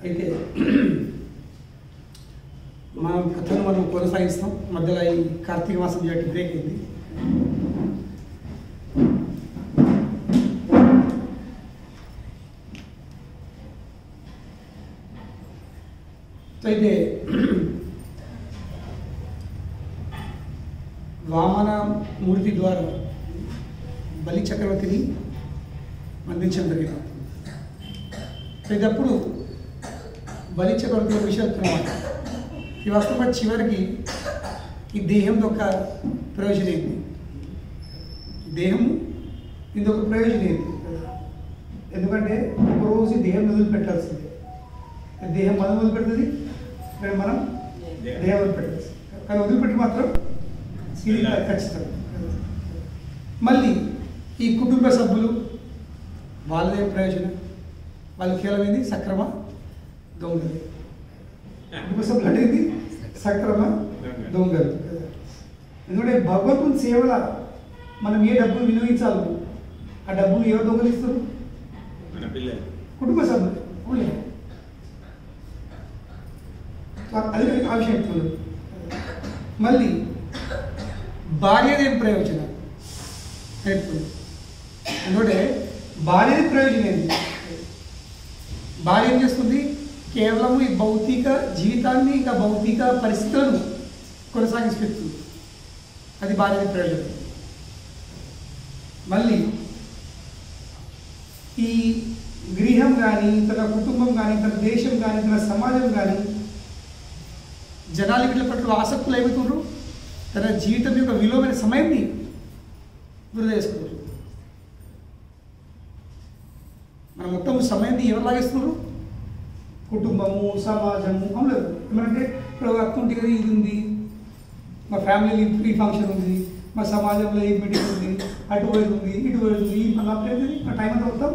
అయితే మన కథను మనం కొనసాగిస్తాం. మధ్యలో ఈ కార్తీక మాసం చేయటి బ్రేక్ అయింది. అయితే వామన మూర్తి ద్వారా బలి చక్రవర్తిని అందించడం జరిగింది. అయితే అప్పుడు బలి చక్రవర్తి ఒక విషయం చెప్తున్నమాట. ఈ వాస్తవంగా చివరికి ఈ దేహం యొక్క ప్రయోజనం ఏంటి? దేహం ఇంకొక ప్రయోజనం ఏంటి? ఎందుకంటే ఒకరోజు దేహం వదిలిపెట్టాల్సిందే. దేహం మనం వదిలిపెడుతుంది, మనం దేహం వదిలిపెట్టాల్సింది. కానీ వదిలిపెట్టి మాత్రం ఇది ఖచ్చితం. మళ్ళీ ఈ కుటుంబ సభ్యులు వాళ్ళదే ప్రయోజనం. వాళ్ళు కేవలం ఏంది? సక్రమ దొంగలు. కుటుంబ సభ్యులు అనేది సక్రమ దొంగలు. ఎందుకంటే భగవంతుని సేవల మనం ఏ డబ్బులు వినియోగించాలి, ఆ డబ్బులు ఎవరు దొంగలిస్తారు? కుటుంబ సభ్యులు. అది ఆ విషయం చెప్తున్నారు. మళ్ళీ భార్యదేం ప్రయోజనం నేర్పుతుంది. ఎందుకంటే భార్యది ప్రయోజనం ఏంటి? భార్య ఏం చేస్తుంది? కేవలం ఈ భౌతిక జీవితాన్ని, ఇంకా భౌతిక పరిస్థితులను కొనసాగిస్తుంది. అది భార్యది ప్రయోజనం. మళ్ళీ ఈ గృహం కానీ, తన కుటుంబం కానీ, తన దేశం కానీ, తన సమాజం కానీ, జనాలు వీటి పట్ల ఆసక్తులు ఏమవుతున్నారు? తన జీవితం యొక్క విలువైన సమయాన్ని వృధా చేసుకుంటారు. మన మొత్తం సమయాన్ని ఎవరు లాగేస్తున్నారు? కుటుంబము, సమాజము. అవునలేదు ఏమంటే ఇప్పుడు అక్కుంటే కదా ఇది ఉంది, మా ఫ్యామిలీ ఈ ఫంక్షన్ ఉంది, మా సమాజంలో ఈ మీటింగ్ ఉంది, అటు పోయేది ఉంది, ఇటు పోయేది ఉంది, మన అప్పుడు మా టైం అంతా మొత్తం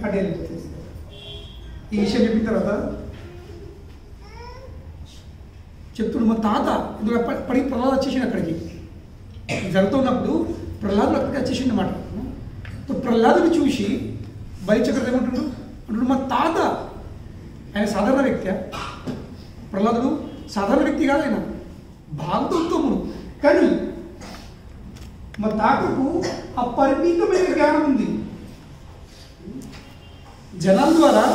అటు వెళ్ళిపోతుంది. ఈ విషయం చెప్పిన తర్వాత చెప్తుడు మా తాత ఇందులో పడి ప్రహ్లాద్ వచ్చేసిండు. అక్కడికి జరుగుతున్నప్పుడు ప్రహ్లాదుడు అక్కడికి వచ్చేసిండు అన్నమాట. ప్రహ్లాదుని చూసి బలి చక్రవర్తి ఏమంటున్నాడు అంటున్నాడు, మా తాత. ఆయన సాధారణ వ్యక్తి. ప్రహ్లాదుడు సాధారణ వ్యక్తి కాదు, ఆయన భాగవతోత్తముడు. కానీ మా తాతకు అపరిమితమైన జ్ఞానం ఉంది. జనాల ద్వారా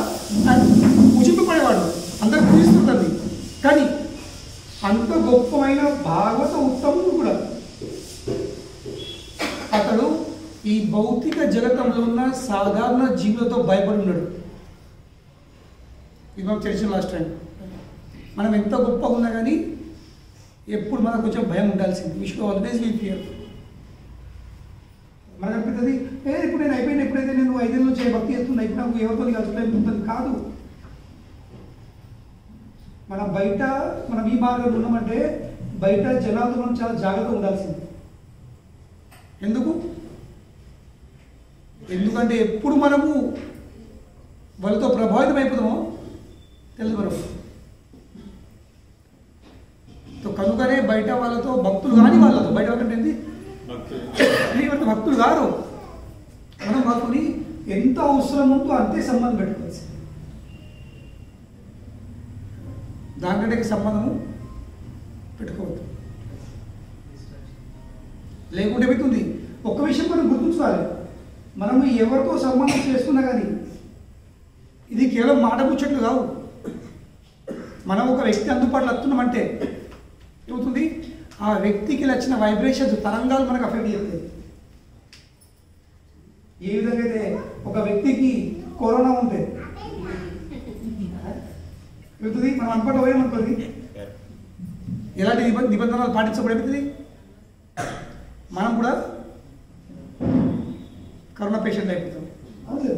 పూజింపబడేవాడు, అందరు పూజిస్తుంటుంది. కానీ అంత గొప్పమైన భాగవత ఉత్తముడు కూడా అతడు ఈ భౌతిక జగతంలో ఉన్న సాధారణ జీవులతో భయపడి ఉన్నాడు. ఇది మనకు తెలిసిన లాస్ట్ టైం. మనం ఎంత గొప్పగా ఉన్నా కానీ ఎప్పుడు మనకు కొంచెం భయం ఉండాల్సింది. We should always be fear. మనకు అనిపిస్తుంది ఇప్పుడు నేను అయిపోయిన, ఎప్పుడైతే నేను 5 ఏళ్ళ నుంచి భక్తి చేస్తున్నా, ఇప్పుడు నాకు ఎవరితో కలుసుకుంటుంది కాదు. మనం బయట మనం ఈ మార్గంలో ఉన్నామంటే బయట జనాలతో మనం చాలా జాగ్రత్తగా ఉండాల్సింది. ఎందుకంటే ఎప్పుడు మనము వాళ్ళతో ప్రభావితం అయిపోతామో తెలుసు మనకు. కనుకనే బయట వాళ్ళతో భక్తులు కానీ వాళ్ళతో బయట వాళ్ళంటే ఏంటి భక్తులు కారు. మనం వాళ్ళని ఎంత అవసరం ఉందో అంతే సంబంధం పెట్టుకోవచ్చు. దానికంటే సంబంధము పెట్టుకోవద్దు. లేకుంటే ఏమవుతుంది? ఒక్క విషయం మనం గుర్తుంచుకోవాలి, మనము ఎవరితో సంబంధం చేస్తున్నా కానీ ఇది కేవలం మాట ముచ్చట్లు కావు. మనం ఒక వ్యక్తి అందుబాటులో వస్తున్నామంటే ఏమవుతుంది? ఆ వ్యక్తికి వచ్చిన వైబ్రేషన్స్, తరంగాలు మనకు అఫెక్ట్ చేస్తాయి. ఏ విధంగా అయితే ఒక వ్యక్తికి కరోనా ఉంటే ఏమవుతుంది? మనం అనుకుంటూ పోయామనుకోండి, ఎలాంటి నిబంధనలు పాటించబడి ఏమవుతుంది? మనం కూడా కరోనా పేషెంట్ అయిపోతాం. అవును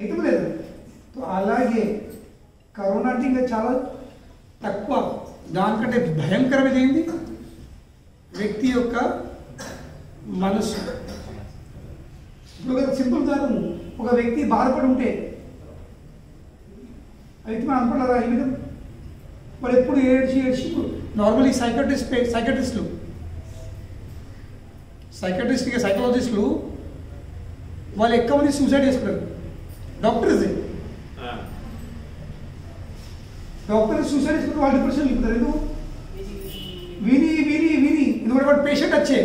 అయితే లేదు. అలాగే కరోనా అంటే ఇంకా చాలా తక్కువ. దానికంటే భయంకరమైనది ఏంటి? వ్యక్తి యొక్క మనసు. ఇప్పుడు సింపుల్ కాదు, ఒక వ్యక్తి బాధపడి ఉంటే అయితే మనం అనుకుంటారా ఈ విధంగా వాళ్ళు ఎప్పుడు ఏడ్చి నార్మల్లీ సైకాట్రిస్టులు సైకాలజిస్టులు వాళ్ళు ఎక్కువ మంది సూసైడ్ చేసుకున్నారు. డాక్టర్స్ డాక్టర్ సూసైడ్ చేసుకుంటే వాళ్ళు డిప్రెషన్ చెప్తారు. ఎందుకు? విని విని విని ఎందుకంటే వాడు పేషెంట్ వచ్చే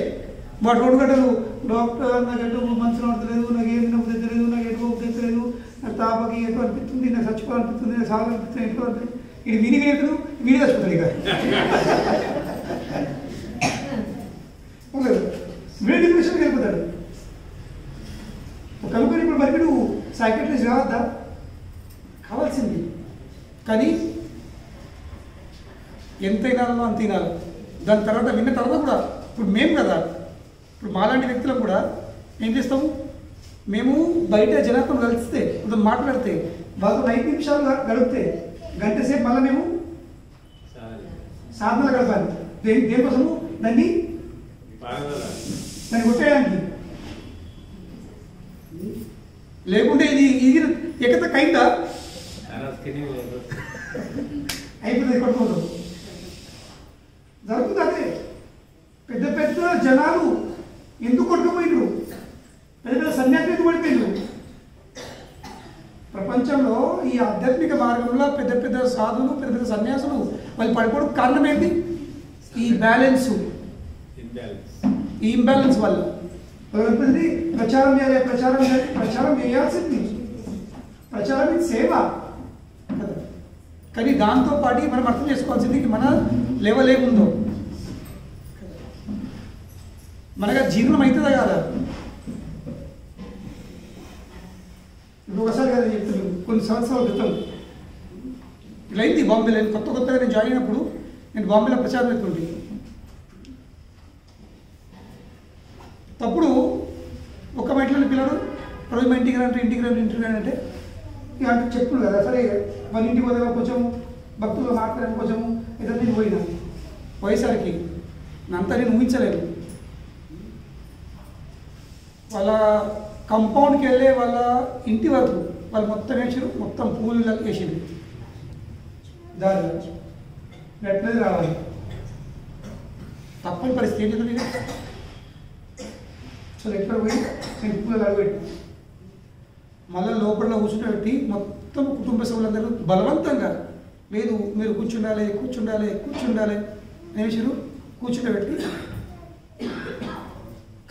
వాడు 2 గంటలు డాక్టర్ నాకు ఎటు మనసులో అడతలేదు, నాకు ఏమి నవ్వు తెచ్చలేదు, నాకు ఎటు తెచ్చలేదు, నాకు తాపకి ఎటు అనిపిస్తుంది, నాకు చచ్చిపోవాలనిపిస్తుంది, నాకు సాగాలనిపిస్తుంది, ఎటు అనిపిస్తుంది. ఇది విని వినేతను విని చచ్చిపోతాడు. ఇక వీడి డిప్రెషన్కి వెళ్ళిపోతాడు. కనుకొని ఇప్పుడు మరి నువ్వు సైకియాట్రిస్ట్ కావద్దా? కావాల్సింది. కానీ ఎంత వినాలో అంత వినాలి. దాని తర్వాత విన్న తర్వాత కూడా ఇప్పుడు మేము కదా, ఇప్పుడు మాలాంటి వ్యక్తులకు కూడా ఏం చేస్తాము, మేము బయట జనాలతో కలిస్తే కొంచెం మాట్లాడితే వాళ్ళతో 5 నిమిషాలు గడిపితే గంట సేపు మళ్ళీ మేము సాధనలు గడపాలి. దేనికోసము? దాన్ని కొట్టేయడానికి. లేకుంటే ఇది ఇది ఎక్కడ కైందా అయిపోతుంది, కొట్టుకోదు. జరుగుతుంది అదే. పెద్ద పెద్ద జనాలు ఎందుకు కొట్టుకుపోయినారు? పెద్ద పెద్ద సన్యాసులు ఎందుకు పడిపోయినారు? ప్రపంచంలో ఈ ఆధ్యాత్మిక మార్గంలో పెద్ద పెద్ద సాధువులు, పెద్ద పెద్ద సన్యాసులు వాళ్ళు పడిపోవడం కారణం ఏంటి? ఈ బ్యాలెన్స్, ఈ ఇంబ్యాలెన్స్ వల్ల. ప్రచారం చేయాలి, ప్రచారం చేయాలి, ప్రచారం చేయాల్సింది. ప్రచారం ఇది సేవ కదా. కానీ దాంతో పాటు మనం అర్థం చేసుకోవాల్సింది మన లెవెల్ ఏముందో, మనగా జీర్ణం అవుతుందా కదా. ఇప్పుడు ఒకసారి కదా చెప్తున్నాను, కొన్ని సంవత్సరాల క్రితం ఇలా అయింది బాంబేలో. నేను కొత్తగా నేను జాయిన్ అయినప్పుడు నేను బాంబేలో ప్రచారం అవుతుంటే అప్పుడు ఒక మెట్లని పిల్లడు రోజు మా ఇంటికి రండి అంటే ఇక అంటే చెప్పులు కదా. సరే వాళ్ళ ఇంటికి పోతే కొంచెం భక్తులు మాట్లాడడానికి కొంచెము ఇద్దరు నేను పోయినా. పోయేసరికి అంతా నేను ఊహించలేదు. వాళ్ళ కంపౌండ్కి వెళ్ళే వాళ్ళ ఇంటి వరకు వాళ్ళు మొత్తం వేసారు, మొత్తం పూలు వేసింది. దారిలో ఎట్లేదు రావాలి, తప్పని పరిస్థితి ఏంటి. సో ఎక్కడ పోయి నేను పూలు అడగబెట్టి మళ్ళీ లోపల కూర్చుంటబెట్టి మొత్తం కుటుంబ సభ్యులందరూ బలవంతంగా లేదు మీరు కూర్చుండాలి అనేసి కూర్చుంటబెట్టి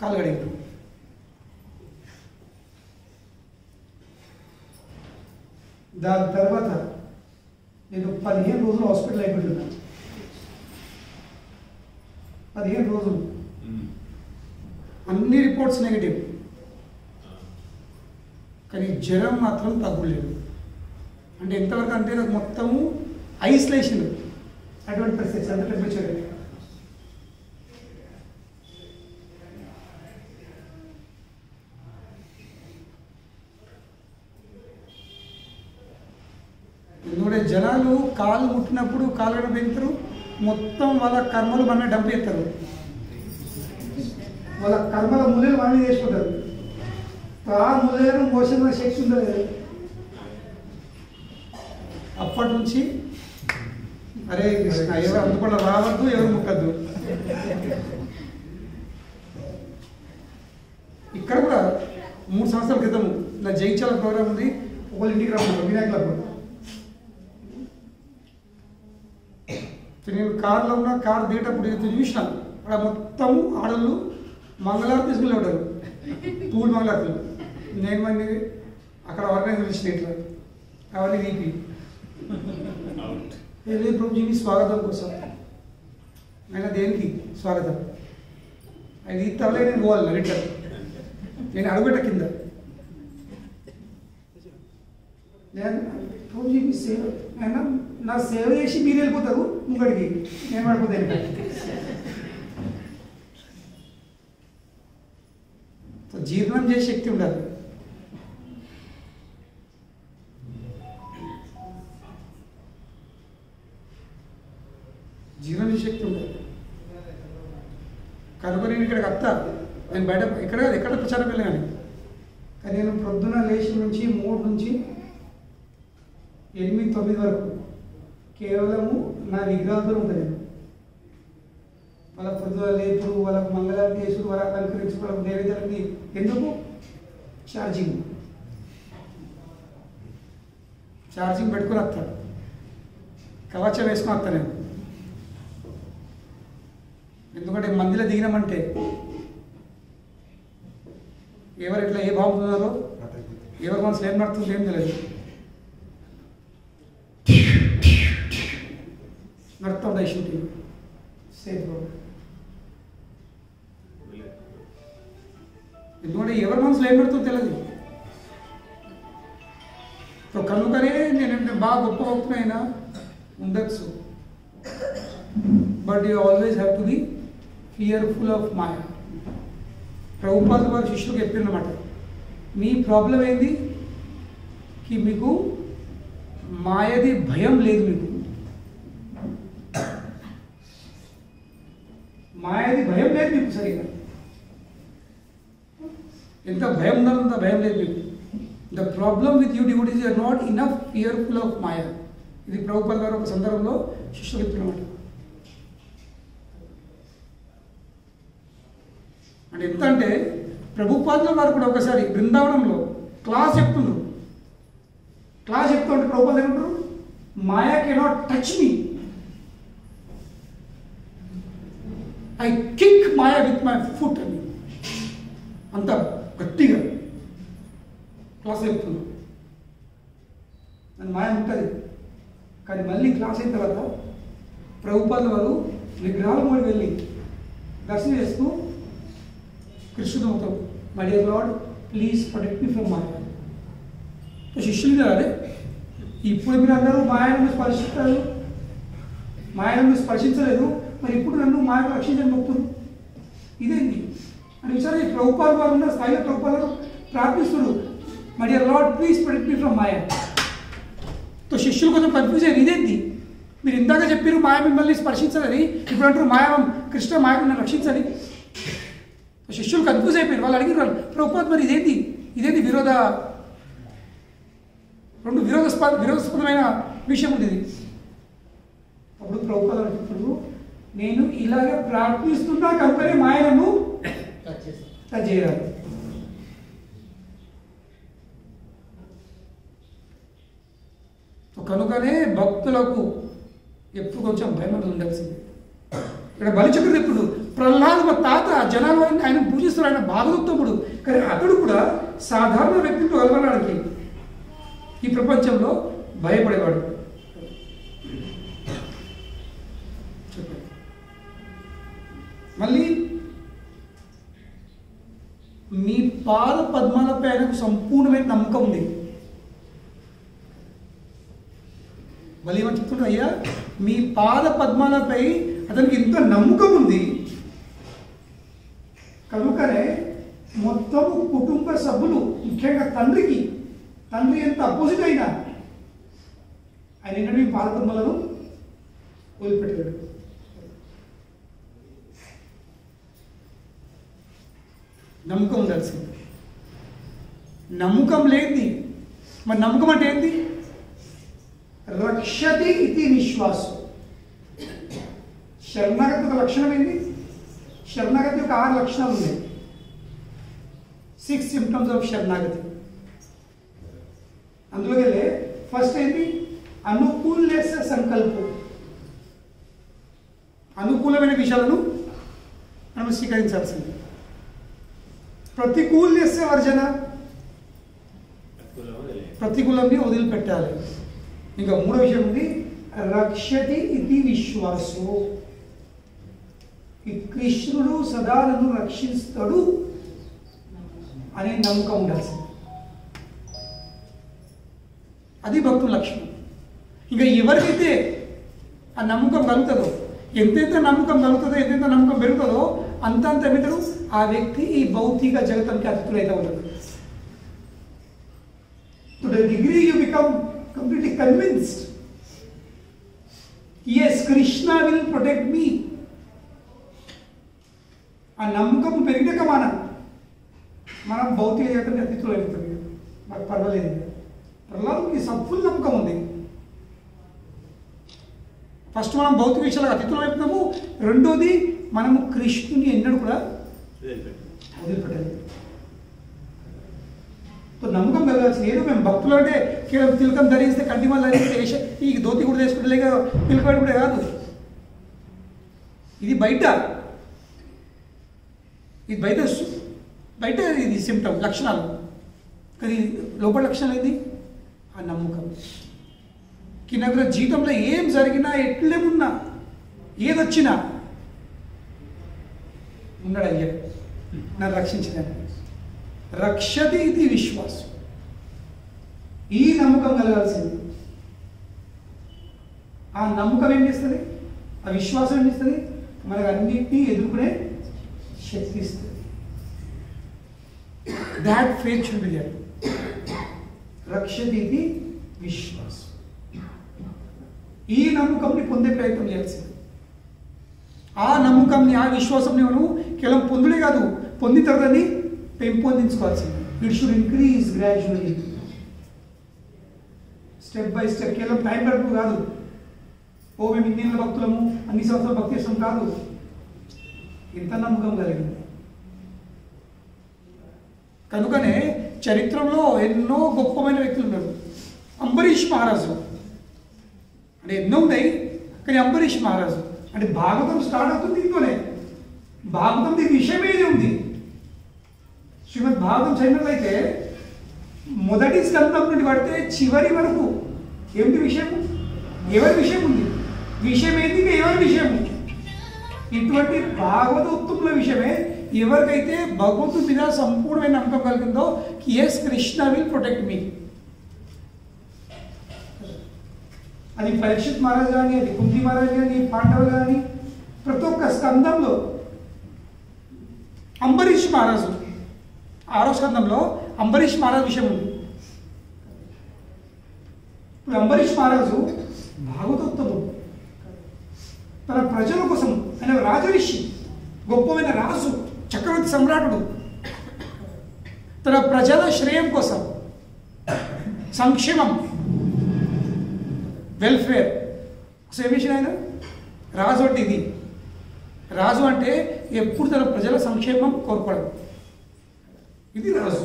కాలు కడిగారు. దాని తర్వాత నేను 15 రోజులు హాస్పిటల్ అయిపోతున్నా. 15 రోజులు అన్ని రిపోర్ట్స్ నెగిటివ్, కానీ జ్వరం మాత్రం తగ్గులేదు. అంటే ఎంతవరకు అంటే నాకు మొత్తము ఐసోలేషన్ అటువంటి పరిస్థితి, అంత టెంపరేచర్. ఎందుకంటే జనాలు కాళ్ళు ముట్టినప్పుడు కాళ్ళు పెంచుతారు, మొత్తం వాళ్ళ కర్మలు మన డంప్ చేస్తారు, వాళ్ళ కర్మల మూలలు వాణి చేసుకుంటారు. ఆ మూలను మోసిన శక్తి ఉందో లేదు. అప్పటి నుంచి అరే కృష్ణ ఎవరు అందుకుండా రావద్దు, ఎవరు ముక్కద్దు. ఇక్కడ కూడా 3 సంవత్సరాల క్రితం నా జైచాల ప్రోగ్రామ్ ఉంది, ఒకళ్ళ ఇంటికి రావడం వినాయకులకు. నేను కారులో ఉన్న కారు దిగేటప్పుడు చూసినాను అక్కడ మొత్తము ఆడళ్ళు మంగళారతి తీసుకుని ఉంటారు, పూలు మంగళారతులు. నేను మంది అక్కడ ఆర్గనైజ్ చేసిన ఇట్లా అవన్నీ వీపి వెళ్ళి ప్రభుజీని స్వాగతం కోసం. ఆయన దేనికి స్వాగతం? ఆయన ఈ తరలే నేను పోవాలి రిటర్న్. నేను అడుగుట కింద నేను ప్రభుజీకి సేవ, ఆయన నా సేవ చేసి మీరు వెళ్ళిపోతారు ముంగడికి, నేను పడిపోతాను. జీర్ణం చేసే శక్తి ఉండాలి. జీర్ణం చేసే శక్తి ఉండాలి. కనుక నేను ఇక్కడికి వస్తా, నేను బయట ఎక్కడ ప్రచారం వెళ్ళాను. కానీ నేను పొద్దున లేచి నుంచి 3 నుంచి 8, 9 వరకు కేవలము నా విగ్రహాలతో ఉంటుంది. వాళ్ళ పొద్దున లేపుడు, వాళ్ళకు మంగళారతి చేసుడు, వాళ్ళకి అలంకరించు, వాళ్ళకు నైవేద్యాలకి ఎందుకు ఛార్జింగ్ పెట్టుకుని వస్తాడు. కవచం వేసుకుని వస్తాను నేను. ఎందుకంటే మందిలో దిగినామంటే ఎవరు ఎట్లా ఏ బాగుతున్నారో ఎవరి మనసులో ఏం నడుతుందో ఏం తెలియదు. నడుతూ ఉంటాయి షూటింగ్ సేఫ్. ఎందుకంటే ఎవరి మనసులో ఏం నడుతుందో తెలియదు. కనుకనే నేను బాగా గొప్ప భక్తునైనా ఉండొచ్చు. But you always have to be fearful of maya. Prabhupada వారి శిష్యులకు చెప్పినమాట, మీ ప్రాబ్లం ఏంది కి మీకు మాయది భయం లేదు. మీకు మాయది భయం లేదు. మీకు సరిగా ఎంత భయం ఉందో అంత భయం లేదు మీకు. The problem with you devotees you are not enough fearful of maya. ఇది ప్రభుపాద గారు ఒక సందర్భంలో శిష్యులకు చెప్పినమాట. అంటే ఎంత అంటే ప్రభుపాదుల వారు కూడా ఒకసారి బృందావనంలో క్లాస్ చెప్తున్నారు. క్లాస్ చెప్తుంటే ప్రభుపాదులు ఏమంటారు, maya cannot touch me, I kick maya with my foot అని అంత గట్టిగా క్లాస్ చెప్తున్నారు. అని మాయ ఉంటుంది. కానీ మళ్ళీ క్లాస్ అయిన తర్వాత ప్రభుపాదుల వారు విగ్రహాల మూడు వెళ్ళి దర్శనం చేస్తూ కృష్ణుడు అవుతాం, my dear lord please protect me from maya. శిష్యులు కాదే, ఇప్పుడు మీరు అందరూ మాయను స్పర్శిస్తారు, మాయను స్పర్శించలేదు, మరి ఇప్పుడు నన్ను మాయకు రక్షించని చెప్తున్నారు. ఇదేంటి అని విచారి ప్రభుపాద వారు ఉన్న స్థాయిలో ప్రభుపాద గారు ప్రార్థిస్తున్నారు, my dear lord please protect me from maya. శిష్యులు కొంచెం కన్ఫ్యూజ్ అయ్యారు, ఇదేంటి మీరు ఇందాక చెప్పారు మాయ మిమ్మల్ని స్పర్శించాలని, ఇప్పుడు అంటారు మాయ కృష్ణ మాయకు నన్ను రక్షించాలి. శిష్యులు కన్ఫ్యూజ్ అయిపోయారు. వాళ్ళు అడిగిన ప్రభుపాద మరి ఇదేంటి రెండు విరోధాస్పదమైన విషయం ఉండేది. అప్పుడు ప్రభుపాద అంటున్నారు, నేను ఇలాగే ప్రార్థిస్తున్నా కనుకనే మాయను టచ్ చేయాలి. కనుకనే భక్తులకు ఎప్పుడు కొంచెం భయం ఉండాల్సింది. ఇక్కడ బలిచక్రుడు ఎప్పుడు ప్రహ్లాదు మా తాత జనాలు ఆయన పూజిస్తారు, ఆయన భాగవతముడు. కానీ అతడు కూడా సాధారణ వ్యక్తులతో కలవడానికి ఈ ప్రపంచంలో భయపడేవాడు. మళ్ళీ మీ పాద పద్మాలపై ఆయనకు సంపూర్ణమైన నమ్మకం ఉంది. మళ్ళీ ఏమని చెప్తున్నారు, అయ్యా మీ పాద పద్మాలపై అతనికి ఎంత నమ్మకం ఉంది కనుకనే మొత్తము కుటుంబ సభ్యులు, ముఖ్యంగా తండ్రి ఎంత అపోజిట్ అయినా ఆయన ఏంటంటే మీ పాద పద్మాలను వదిలిపెట్టాడు. నమ్మకం ఉండాల్సింది. నమ్మకం లేనిది, మరి నమ్మకం అంటే ఏంటి? రక్షతి ఇది విశ్వాసం. శరణాగతి ఒక లక్షణం ఏంటి? శరణాగతి ఒక 6 లక్షణాలు ఉన్నాయి. 6 symptoms ఆఫ్ శరణాగతి. అందులోకి వెళ్ళే ఫస్ట్ ఏంటి? అనుకూల్యస్య సంకల్పం. అనుకూలమైన విషయాలను మనం స్వీకరించాల్సింది. ప్రతికూల్యస్య వర్జన, ప్రతికూలాన్ని వదిలిపెట్టాలి. ఇంకా 3వ విషయం ఉంది, రక్షతి ఇది విశ్వాసో. ఈ కృష్ణుడు సదా నన్ను రక్షిస్తాడు అనే నమ్మకం ఉండాల్సింది. అది భక్తుల లక్షణం. ఇంకా ఎవరికైతే ఆ నమ్మకం కలుగుతుందో, ఎంతెంత నమ్మకం కలుగుతుందో, ఎంతెంత నమ్మకం పెరుగుతుందో అంతంత ఏమిటరు ఆ వ్యక్తి ఈ భౌతిక జగతానికి అతిథులైతే ఉంటాడు. To the degree you become completely convinced, yes, Krishna will protect me. ఆ నమ్మకం పెరిగాక మనం భౌతిక జగతానికి అతిథులు అయిపోతాం. మాకు పర్వాలేదు. ప్రహ్లాదుకి ఫుల్ నమ్మకం ఉంది. ఫస్ట్ మనం భౌతిక విషయాలకు అతిథులు అయిపోతాము. రెండోది మనము కృష్ణుని ఎన్నడూ కూడా వదిలిపెట్టాలి. నమ్మకం కలగాల్సింది. ఏదో మేము భక్తులు అంటే కేవలం తిలకం ధరిస్తే కంటిమల్ ధరిస్తే ఈ ధోతి కూడా వేసుకుంటే లేక పిలుపాడు కూడా కాదు. ఇది బయట, ఇది బయట బయట ఇది సిమ్టమ్ లక్షణాలు, కానీ లోపల లక్షణాలు ఏంది? ఆ నమ్మకం. నాకు జీవితంలో ఏం జరిగినా ఎట్లేమున్నా ఏదొచ్చినా ఉన్నాడు అయ్యా నన్ను రక్షించడానికి. రక్షతి ఇది విశ్వాసం. ఈ నమ్మకం కలగాల్సింది. ఆ నమ్మకం ఏం చేస్తుంది? ఆ విశ్వాసం ఏం చేస్తుంది? మనకు అన్నింటినీ ఎదుర్కొనే శక్తి ఇస్తుంది. That faith should be there. రక్షతి ఇది విశ్వాసం. ఈ నమ్మకంని పొందే ప్రయత్నం చేయాల్సింది. ఆ నమ్మకంని, ఆ విశ్వాసంని మనం కేవలం పొందుడే కాదు, పొందిన తర్వాతని పెంపొందించుకోవాల్సింది. It should increase gradually, step by step. కేవలం టైం గడుపు కాదు, ఓ మేము ఇన్నేళ్ళ భక్తులము అన్ని సంవత్సరాలు భక్తి చేస్తాం కాదు. ఇంత నమ్మకం కలిగింది. కనుకనే చరిత్రలో ఎన్నో గొప్పమైన వ్యక్తులు ఉన్నారు. అంబరీష్ మహారాజు అంటే ఎన్నో ఉన్నాయి, కానీ అంబరీష్ మహారాజు అంటే భాగవతం స్టార్ట్ అవుతుంది ఇంట్లోనే. భాగవతం ఈ విషయం ఏది ఉంది? శ్రీమద్ భాగవతం చదివినట్లయితే మొదటి స్కందం నుండి పడితే చివరి వరకు ఏమిటి విషయం? ఎవరి విషయం ఉంది? విషయం ఏంటి? ఎవరి విషయం? ఇటువంటి భాగవతోత్తముల విషయమే. ఎవరికైతే భగవంతుడి మీద సంపూర్ణమైన నమ్మకం కలిగిందో, yes Krishna will protect me. అది పరీక్షిత్ మహారాజ్ కానీ, అది కుంతి మహారాజ్ కానీ, పాండవులు కానీ, ప్రతి ఒక్క స్కందంలో అంబరీష్ మహారాజు 6వ స్కందంలో అంబరీష్ మహారాజు విషయం ఉంది. ఇప్పుడు అంబరీష్ మహారాజు భాగవతోత్తముడు. తన ప్రజల కోసం ఆయన రాజరిషి, గొప్పమైన రాజు, చక్రవర్తి సమ్రాటుడు. తన ప్రజల శ్రేయం కోసం, సంక్షేమం, వెల్ఫేర్ అసలు ఏం చేసిన ఆయన? రాజు అంటే ఇది. రాజు అంటే ఎప్పుడు తన ప్రజల సంక్షేమం కోరుకోవడం, ఇది రాజు.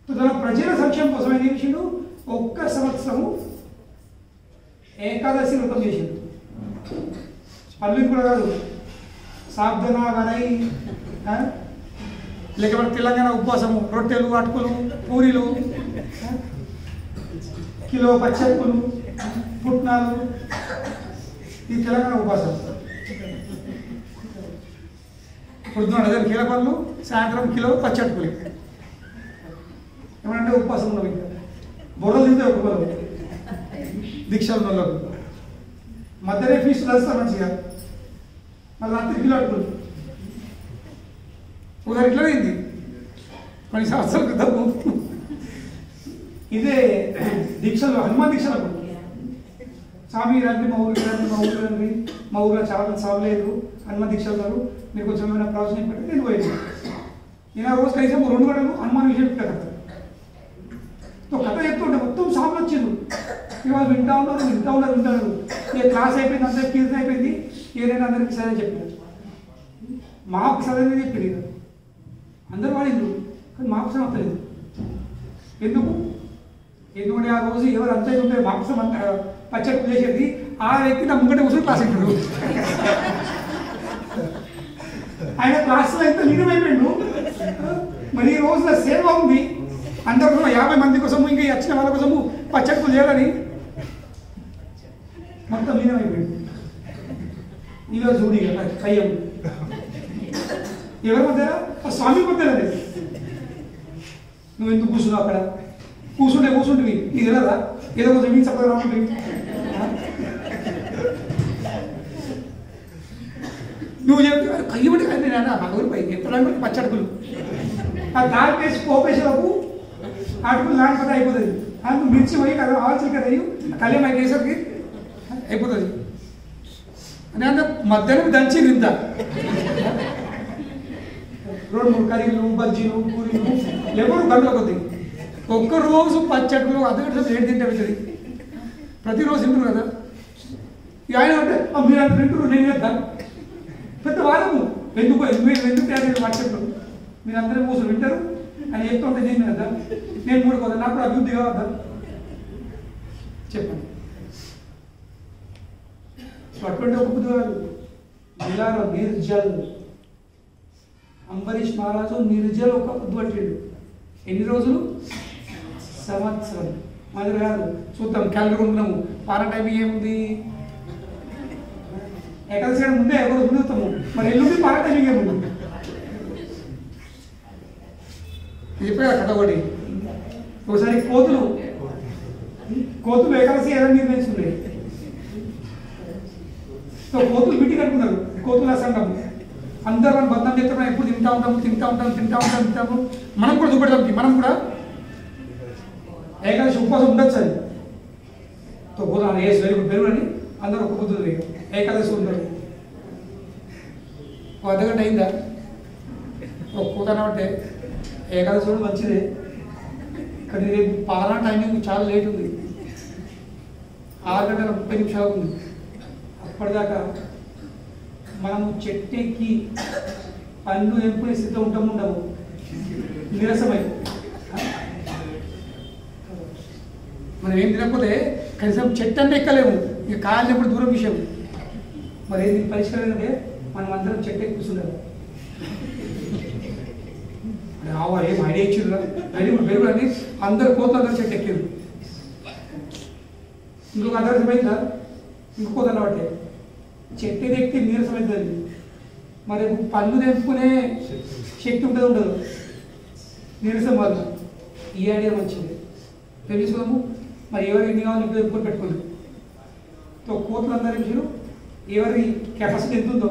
తన ప్రజల సంక్షేమం కోసం ఆయన ఏం చేసిండు? 1 సంవత్సరము ఏకాదశి వ్రతం చేసిండు. పల్లెకి కూడా కాదు, సాబ్దన వరై, లేకపోతే తెలంగాణ ఉపవాసము, రొట్టెలు, అటుకులు, పూరీలు, కిలో పచ్చప్పులు, పుట్నాలు, ఈ తెలంగాణ ఉపవాసం. పొద్దున డజన్ కిలో పళ్ళు, సాయంత్రం కిలో పచ్చట్టుకులు. ఏమంటే ఉపవాసం ఉన్నవి. ఇంకా బొర్రలు తింటే ఒక బొర్ర దీక్షలు ఉన్నోళ్ళకు. మధ్యనే ఫీజు కలుస్తారు మంచిగా, మళ్ళీ రాత్రి కిలో అటుకులు. ఒకసారి ఇట్లా అయింది కొన్ని సంవత్సరాల క్రితం. ఇదే దీక్షలు, హనుమాన్ దీక్షలకు స్వామి రండి, మా ఊరికి రండి, మా ఊరు రండి, మా ఊరిలో చాలా మంది సావలేదు, హనుమాన్ దీక్షలు గారు, మీరు కొంచెం ఏమైనా ప్రవచనం పెట్టి నేను పోయింది. నేను ఆ రోజు కనీసం 2 గంటలు హనుమాన్ విషయం పెట్టా కథ. కథ చెప్తుంటే మొత్తం సాగులు వచ్చిండు. ఇవాళ వింటా ఉన్నారు. ఇక క్లాస్ అయిపోయింది, అందరికి కీర్తన అయిపోయింది. ఏదైనా అందరికి సరే చెప్పారు, మాకు సరైనది చెప్పింది. అందరూ వాడిండ్రు, కానీ మాకు సమర్థలేదు. ఎందుకంటే ఆ రోజు ఎవరు అంతా ఉంటే మాంసం అంత పచ్చడి చేసేది, ఆ వ్యక్తి నా ముంగట కూర్చొని క్లాస్ పెట్టాడు. ఆయన క్లాసులో ఎంత లీనమైపోయాడు. మరి ఈ రోజున సేవ ఉంది, అందరూ 50 మంది కోసము, ఇంకా వచ్చిన వాళ్ళ కోసము పచ్చడి చేయాలని మొత్తం లీనమైపోయాడు. ఈరోజు చూడి కయ్యం ఎవరి మధ్య? స్వామి మధ్య. నువ్వు ఎందుకు కూర్చున్నావు అక్కడ? కూర్చుంటుంది నీకు తెలియదా? ఏదో కొంచెం మీ చెప్పగా రాకుంటుంది. నువ్వు చెప్తే కయ్యబడి కానీ నేను భగవరి పై ఎప్పుడు పచ్చడుకులు ఆ దారి వేసి పోపేసేటప్పుడు అటుకులు లాంటి అయిపోతుంది. అందుకు మిర్చి పోయి కదా ఆల్చి కదా కళ్యాణ మైకి వేసరికి అయిపోతుంది. అని అంటే మధ్యాహ్నం దంచి ఇంత 2-3 కర్రీలు, బజ్జీలు, పూరీలు, ఎవరు గంటల కొద్ది. ఒక్కరోజు పచ్చట్లు అదొకటి 7 తింటే అవుతుంది. ప్రతిరోజు తింటారు కదా. ఆయన అంటే మీరు అంత తింటారు, నేను చెప్తాను పెద్ద వాదము. ఎందుకు తయారు పచ్చట్లు? మీరు అందరూ కూర్చొని వింటారు, అని చెప్తుంటే నేను కదా నేను మూడుకోదా నాకు అభివృద్ధి కావద్దా చెప్పండి. అటువంటి ఒక బుద్ధుగారు జిల్లాలో నిర్జల్ అంబరీష్ మహారాజు నిర్జల్ ఒక బుద్ధి పట్టిండు. ఎన్ని రోజులు? సంవత్సరం. మాదిరి కాదు చూద్దాం క్యాలరీ ఉంటున్నాము. పారా టైమింగ్ ఏముంది? ఏకాదశి ముందే ఎవరు ముందుతాము. మరి ఎల్లుండి పారా టైమింగ్ ఏముంది? చెప్పే కథ ఒకటి. ఒకసారి కోతులు ఏకాదశి ఏదైనా నిర్ణయిస్తున్నాయి. సో కోతులు మీటింగ్ అనుకున్నారు. కోతుల సంఘం అందరూ మనం బద్దం చేస్తాం. ఎప్పుడు తింటా ఉంటాము. మనం కూడా చూపెడతాం. మనం కూడా ఏకాదశి ఉపవాసం ఉండొచ్చు. అది తో పోదాం ఏ వెరీ గుడ్ పెరుగు అని అందరూ ఒక పొద్దుంది ఏకాదశి ఉంటారు. ఒక అర్ధగంట అయిందా ఒక కూతన అంటే ఏకాదశి కూడా మంచిదే, కానీ రేపు పాలనా టైమింగ్ చాలా లేట్ ఉంది. 6:30 ఉంది. అప్పటిదాకా మనము చెట్టెక్కి పండ్లు ఎంపుకునే స్థితిలో ఉండము. నీరసమై మనం ఏం తినకపోతే కనీసం చెట్టు అంటే ఎక్కలేము. ఇక కాయలు ఎప్పుడు దూరం విషయం. మరి ఏది పరిష్కారం అంటే మనం అందరం చెట్టు ఎక్కి కూర్చుంటారు. ఏం ఐడియా ఇచ్చిండ్రా వెలుగు అని అందరు కోతలు అందరూ చెట్టు ఎక్కారు. ఇంకొక అర్థమైందా? ఇంకొక అలవాటే చెట్టు ఎక్కి నీరసమైందండి. మరి పళ్ళు తెంపుకునే శక్తి ఉంటుంది ఉండదు నీరసం వల్ల. ఈ ఐడియా మంచిది తెలుసుకోము. మరి ఎవరు ఎన్ని కావాలి తెంపుకొని పెట్టుకోండి. కోతులు అందరి విషయం ఎవరి కెపాసిటీ ఎంత ఉందో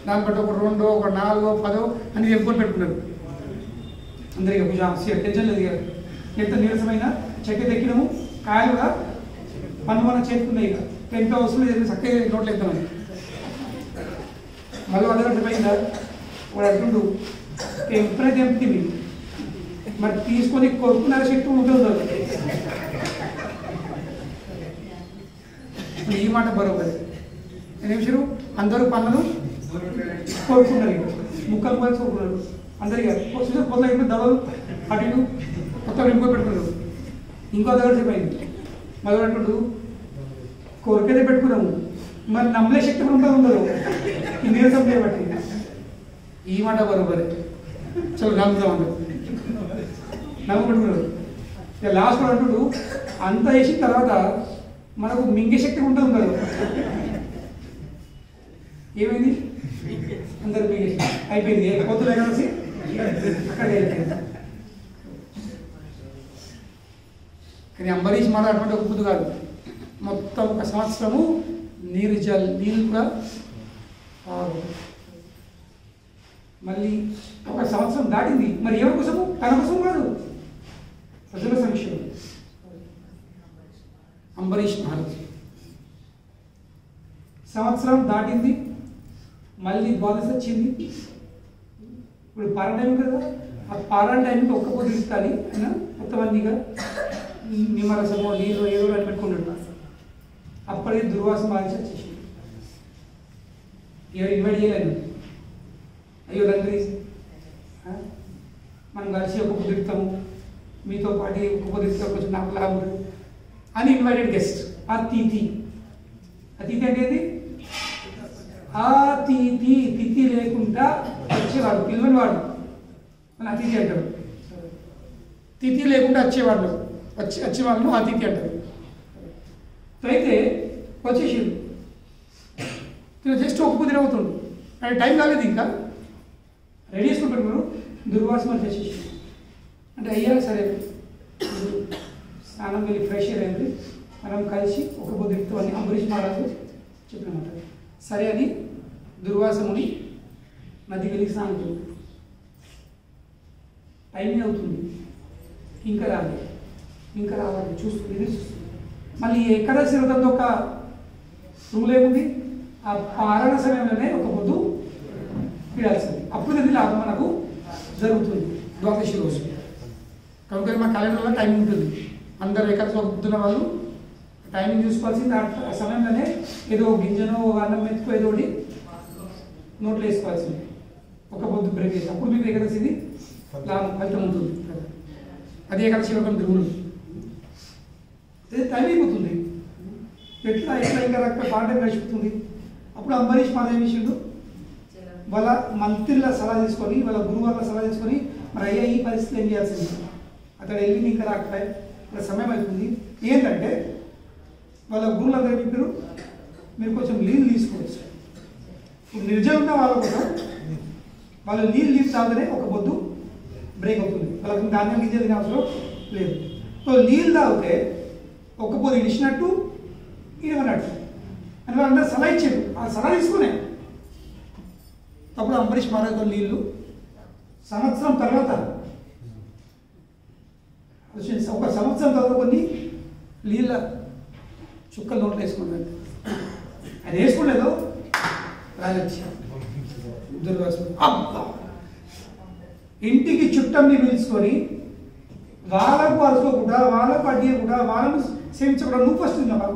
దాన్ని బట్టి ఒక 2, ఒక 4, 10 అని తెంపుకొని పెట్టుకున్నారు. అందరికీ కొంచెం టెన్షన్ లేదు. ఎంత నీరసమైన చెట్టు ఎక్కినాము. కాయలు కూడా పన్ను మనం చేతుకున్నాయి. ఇక టెంట్ హౌస్లో చక్కగా నోట్లు ఎత్తామని మళ్ళీ అదొకటి పోయిందా వాడు అంటుండు ఎప్పుడైతే ఎంపుతుంది మరి తీసుకొని కొరుకున్న శక్తి ఉంటుంది. ఈ మాట బరోబర్. నిమిషం అందరూ పనులు కోరుకున్నారు. ముక్కలు కలిసి కోరుకున్నారు. అందరికీ కొత్త ఇప్పుడు దడలు అటు కొత్త ఇంకో పెట్టుకున్నారు. ఇంకో దగ్గర చెప్పయింది మళ్ళీ అంటుండు కోరికైతే పెట్టుకున్నాము. మరి నమ్మలే శక్తి కూడా ఉండదు ఈ నీరసం చేయబట్టి. ఈ మాట బరోబరే. చలో నమ్ముతాం అందరు నమ్ము పెట్టుకున్నారు. ఇక లాస్ట్ అంటుడు అంత వేసిన తర్వాత మనకు మింగే శక్తి ఉంటుంది ఉండదు. ఏమైంది? అందరు మింగేసి అయిపోయింది. కొత్తలు కలిసి అక్కడ కానీ అంబరీష్ మాట అటువంటి ఒక బుద్ధి కాదు. మొత్తం ఒక సంవత్సరము నీళ్ళు కూడా మళ్ళీ ఒక సంవత్సరం దాటింది. మరి ఎవరి కోసము? తన కోసం కాదు, ప్రజల సంక్షేమం. అంబరీష్ మహారాజ్ సంవత్సరం దాటింది. మళ్ళీ ద్వాదశి వచ్చింది. ఇప్పుడు పారా టైం కదా. ఆ పారా టైంకి ఒక్క పొద్దు ఇస్తాలి అయినా మొత్తం అన్నీగా నిమ్మరసమో నీళ్ళు ఏదో అని పెట్టుకుంటాడు. అప్పటికే దుర్వాస మహర్షి వచ్చేసి ఎవరు ఇన్వైట్ చేయలేదు. అయ్యో రండి మనం కలిసి ఒక్క పొద్దుతాము, మీతో పాటు ఒక్క పొద్దుతా కొంచెం నాకు లాభం అని ఇన్వైటెడ్ గెస్ట్. అతిథి. అతిథి అంటే తిథి లేకుండా వచ్చేవాడు, పిల్లని వాడు అని అతిథి అంటారు. తిథి లేకుండా వచ్చేవాళ్ళను అతిథి అంటారు. అయితే వచ్చేసిండు జస్ట్ ఒక్క పొద్దు అవుతుండు. అంటే టైం కాలేదు, ఇంకా రెడీ చేసుకుని పెట్టుకున్నారు. దుర్వాస మనిషి వచ్చేసి అంటే అయ్యా సరే స్నానం వెళ్ళి ఫ్రెష్ ఎయిర్ అయింది, మనం కలిసి ఒక పొద్దు ఎక్కువ అని అంబరీష్ మహారాజు చెప్పినమాట. సరే అని దుర్వాసముని నదికి వెళ్ళి స్నానం చేయాలి. టైం అవుతుంది, ఇంకా రావాలి చూస్తుంది. మళ్ళీ ఏకాదశి వ్రతంతో ఒక రూల్ ఏముంది? ఆ పారణ సమయంలోనే ఒక పొద్దు విడాల్సింది. అప్పుడు అది లాభం మనకు జరుగుతుంది ద్వాదశి రోజు. కనుక మా క్యాలెండర్లో టైమింగ్ ఉంటుంది. అందరు ఏకాదశి ఒక పొద్దున్న వాళ్ళు టైమింగ్ చూసుకోవాల్సింది. ఆ సమయంలోనే ఏదో గింజనో అన్నం మెతుకో ఏదో ఒకటి నోట్లో వేసుకోవాల్సింది. ఒక పొద్దు బ్రేక్ చేసి అప్పుడు మీకు ఏకాదశిది లాభం ఫలితం ఉంటుంది. అది ఏకాదశి వ్రతం తిరుగులు టైం అయిపోతుంది. ఎట్లా ఎట్లా ఇంకా పాట గడిచిపోతుంది. అప్పుడు అంబరీష్ మాధవ్ ఏం చేసిండు, వాళ్ళ మంత్రుల సలహా తీసుకొని వాళ్ళ గురువుల సలహా తీసుకొని మరి అయ్యా ఈ పరిస్థితి ఏం చేయాల్సింది, అక్కడ వెళ్ళి ఇంకా రాకపోయి ఇక్కడ సమయం అవుతుంది. ఏంటంటే వాళ్ళ గురువులు అందరూ చెప్పారు మీరు కొంచెం నీళ్ళు తీసుకోవచ్చు. ఇప్పుడు నిర్జలు ఉన్న వాళ్ళ కోసం వాళ్ళు నీళ్ళు తాగితేనే ఒక పొద్దు బ్రేక్ అవుతుంది. వాళ్ళకి ధాన్యం గింజలు తినే అవసరం లేదు. సో నీళ్ళు తాగితే ఒక పొద్దు ఇడిచినట్టు ఇడవనట్టు అని వాళ్ళందరూ సలహా ఇచ్చారు. ఆ సలహా తీసుకునే అప్పుడు అంబరీష్ మహారాజు నీళ్ళు సంవత్సరం తర్వాత ఒక సంవత్సరం తర్వాత కొన్ని నీళ్ళ చుక్కలు నోట్లు వేసుకున్నాడు. అది వేసుకునేదో రాజొచ్చి దుర్వాసుడు అబ్బా ఇంటికి చుట్టంని పిలుచుకొని వాళ్ళకు అరుచుకోకుండా వాళ్ళకు అడ్డియకుండా వాళ్ళను సేవించకుండా నువ్వు ఫస్ట్ ఉన్నావా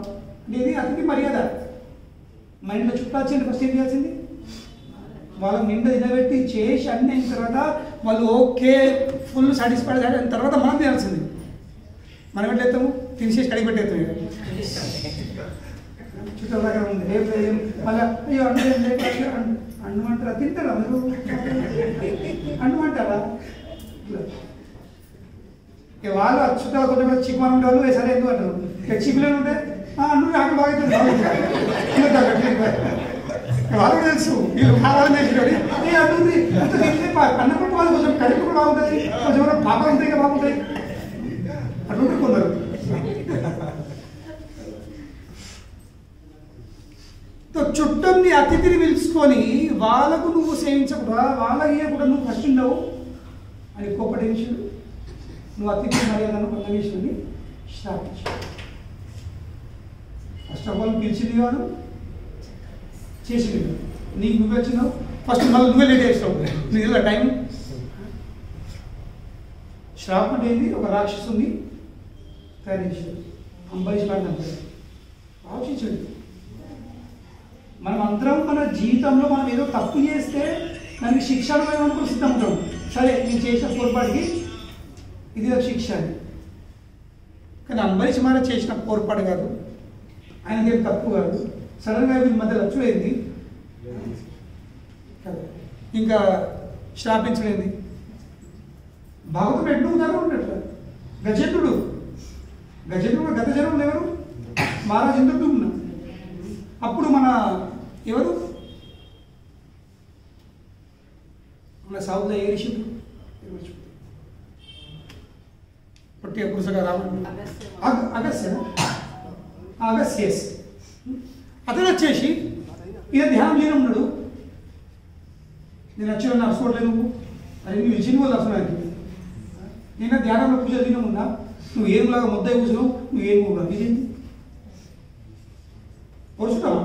అనేది అతిథి మర్యాద. మా ఇంట్లో చుట్టాల్సింది ఫస్ట్ ఏం చేయాల్సింది వాళ్ళకి నిండా తినబెట్టి చేసి అన్నీ అయిన తర్వాత వాళ్ళు ఓకే ఫుల్ సాటిస్ఫైడ్ అయిన తర్వాత మనం తినాల్సింది. మనం ఎట్లా ఎత్తాము తినేసి కడిగి పెట్టేస్తాం. చుట్టాల దగ్గర ఉంది రేపు మళ్ళీ అయ్యో అండమంటారా తింటారా మీరు అండమంటారా వాళ్ళు చుట్టాలు కొంచెం చిక్కుమని ఉండే వాళ్ళు సరే ఎందుకు అంటారు చిక్కులేని ఉంటే అన్ను నాకు బాగా వాళ్ళు తెలుసు వీళ్ళు కావాలని చేసేటోడి అన్నుంది అన్నప్పుడు వాళ్ళు కొంచెం కడుపు కూడా బాగుంటుంది కొంచెం పాపలు ఉంటాయి కదా బాగుంటాయి అటువంటి కొందరు. చుట్టంని అతిథిని పిలుచుకొని వాళ్ళకు నువ్వు సేవించకుండా వాళ్ళకి ఇవ్వకుండా నువ్వు ఫస్ట్ ఉండవు అని కోపటేషుడు నువ్వు అతిథి మర్యాదను పొందవేసుకుని స్థాపించు. ఫస్ట్ ఆఫ్ ఆల్ పిలిచింది కాదు చేసింది నీకు నువ్వు వచ్చినావు ఫస్ట్ మళ్ళీ నువ్వే లేట్ చేస్తావు. నీకు ఇలా టైం శ్రాపం అంటే ఏంది ఒక రాక్షసుని తయారు చేసాడు అంబరీష్ గారిని ఆలోచించండి. మనం అందరం మన జీవితంలో మనం ఏదో తప్పు చేస్తే దానికి శిక్ష అనుకో సిద్ధం ఉంటాం. సరే నేను చేసిన పొరపాటుకి ఇది ఒక శిక్ష అని. కానీ అంబరీష్ మహారాజ్ చేసిన పొరపాటు కాదు, ఆయనకేం తప్పు కాదు. సడన్గా వీళ్ళ మధ్య లక్ష్యమైంది ఇంకా శ్రాపించడైంది. భాగవతుడు ఎన్నో ఉదాహరణ ఉన్నట్టు గజేంద్రుడు గత జనంలో ఎవరు మహారాజ్ ఇంద్రుడు ఉన్నా. అప్పుడు మన ఎవరు మన సౌత్లో ఏ ఋషుడు పొట్టి పురుషగా రావడం అగస్యస్ అతను వచ్చేసి ఈయన ధ్యానం చేయడం ఉన్నాడు. నేను వచ్చి నడుచుకోవట్లేదు నువ్వు అది నువ్వు ఇచ్చిన వాళ్ళు అసలు నేను ధ్యానంలో పూజ దినం ఉన్నా నువ్వు ఏనులాగా ముద్ద కూర్చున్నావు నువ్వు ఏనుగుగా ఇదేంటి పొరుచున్నావు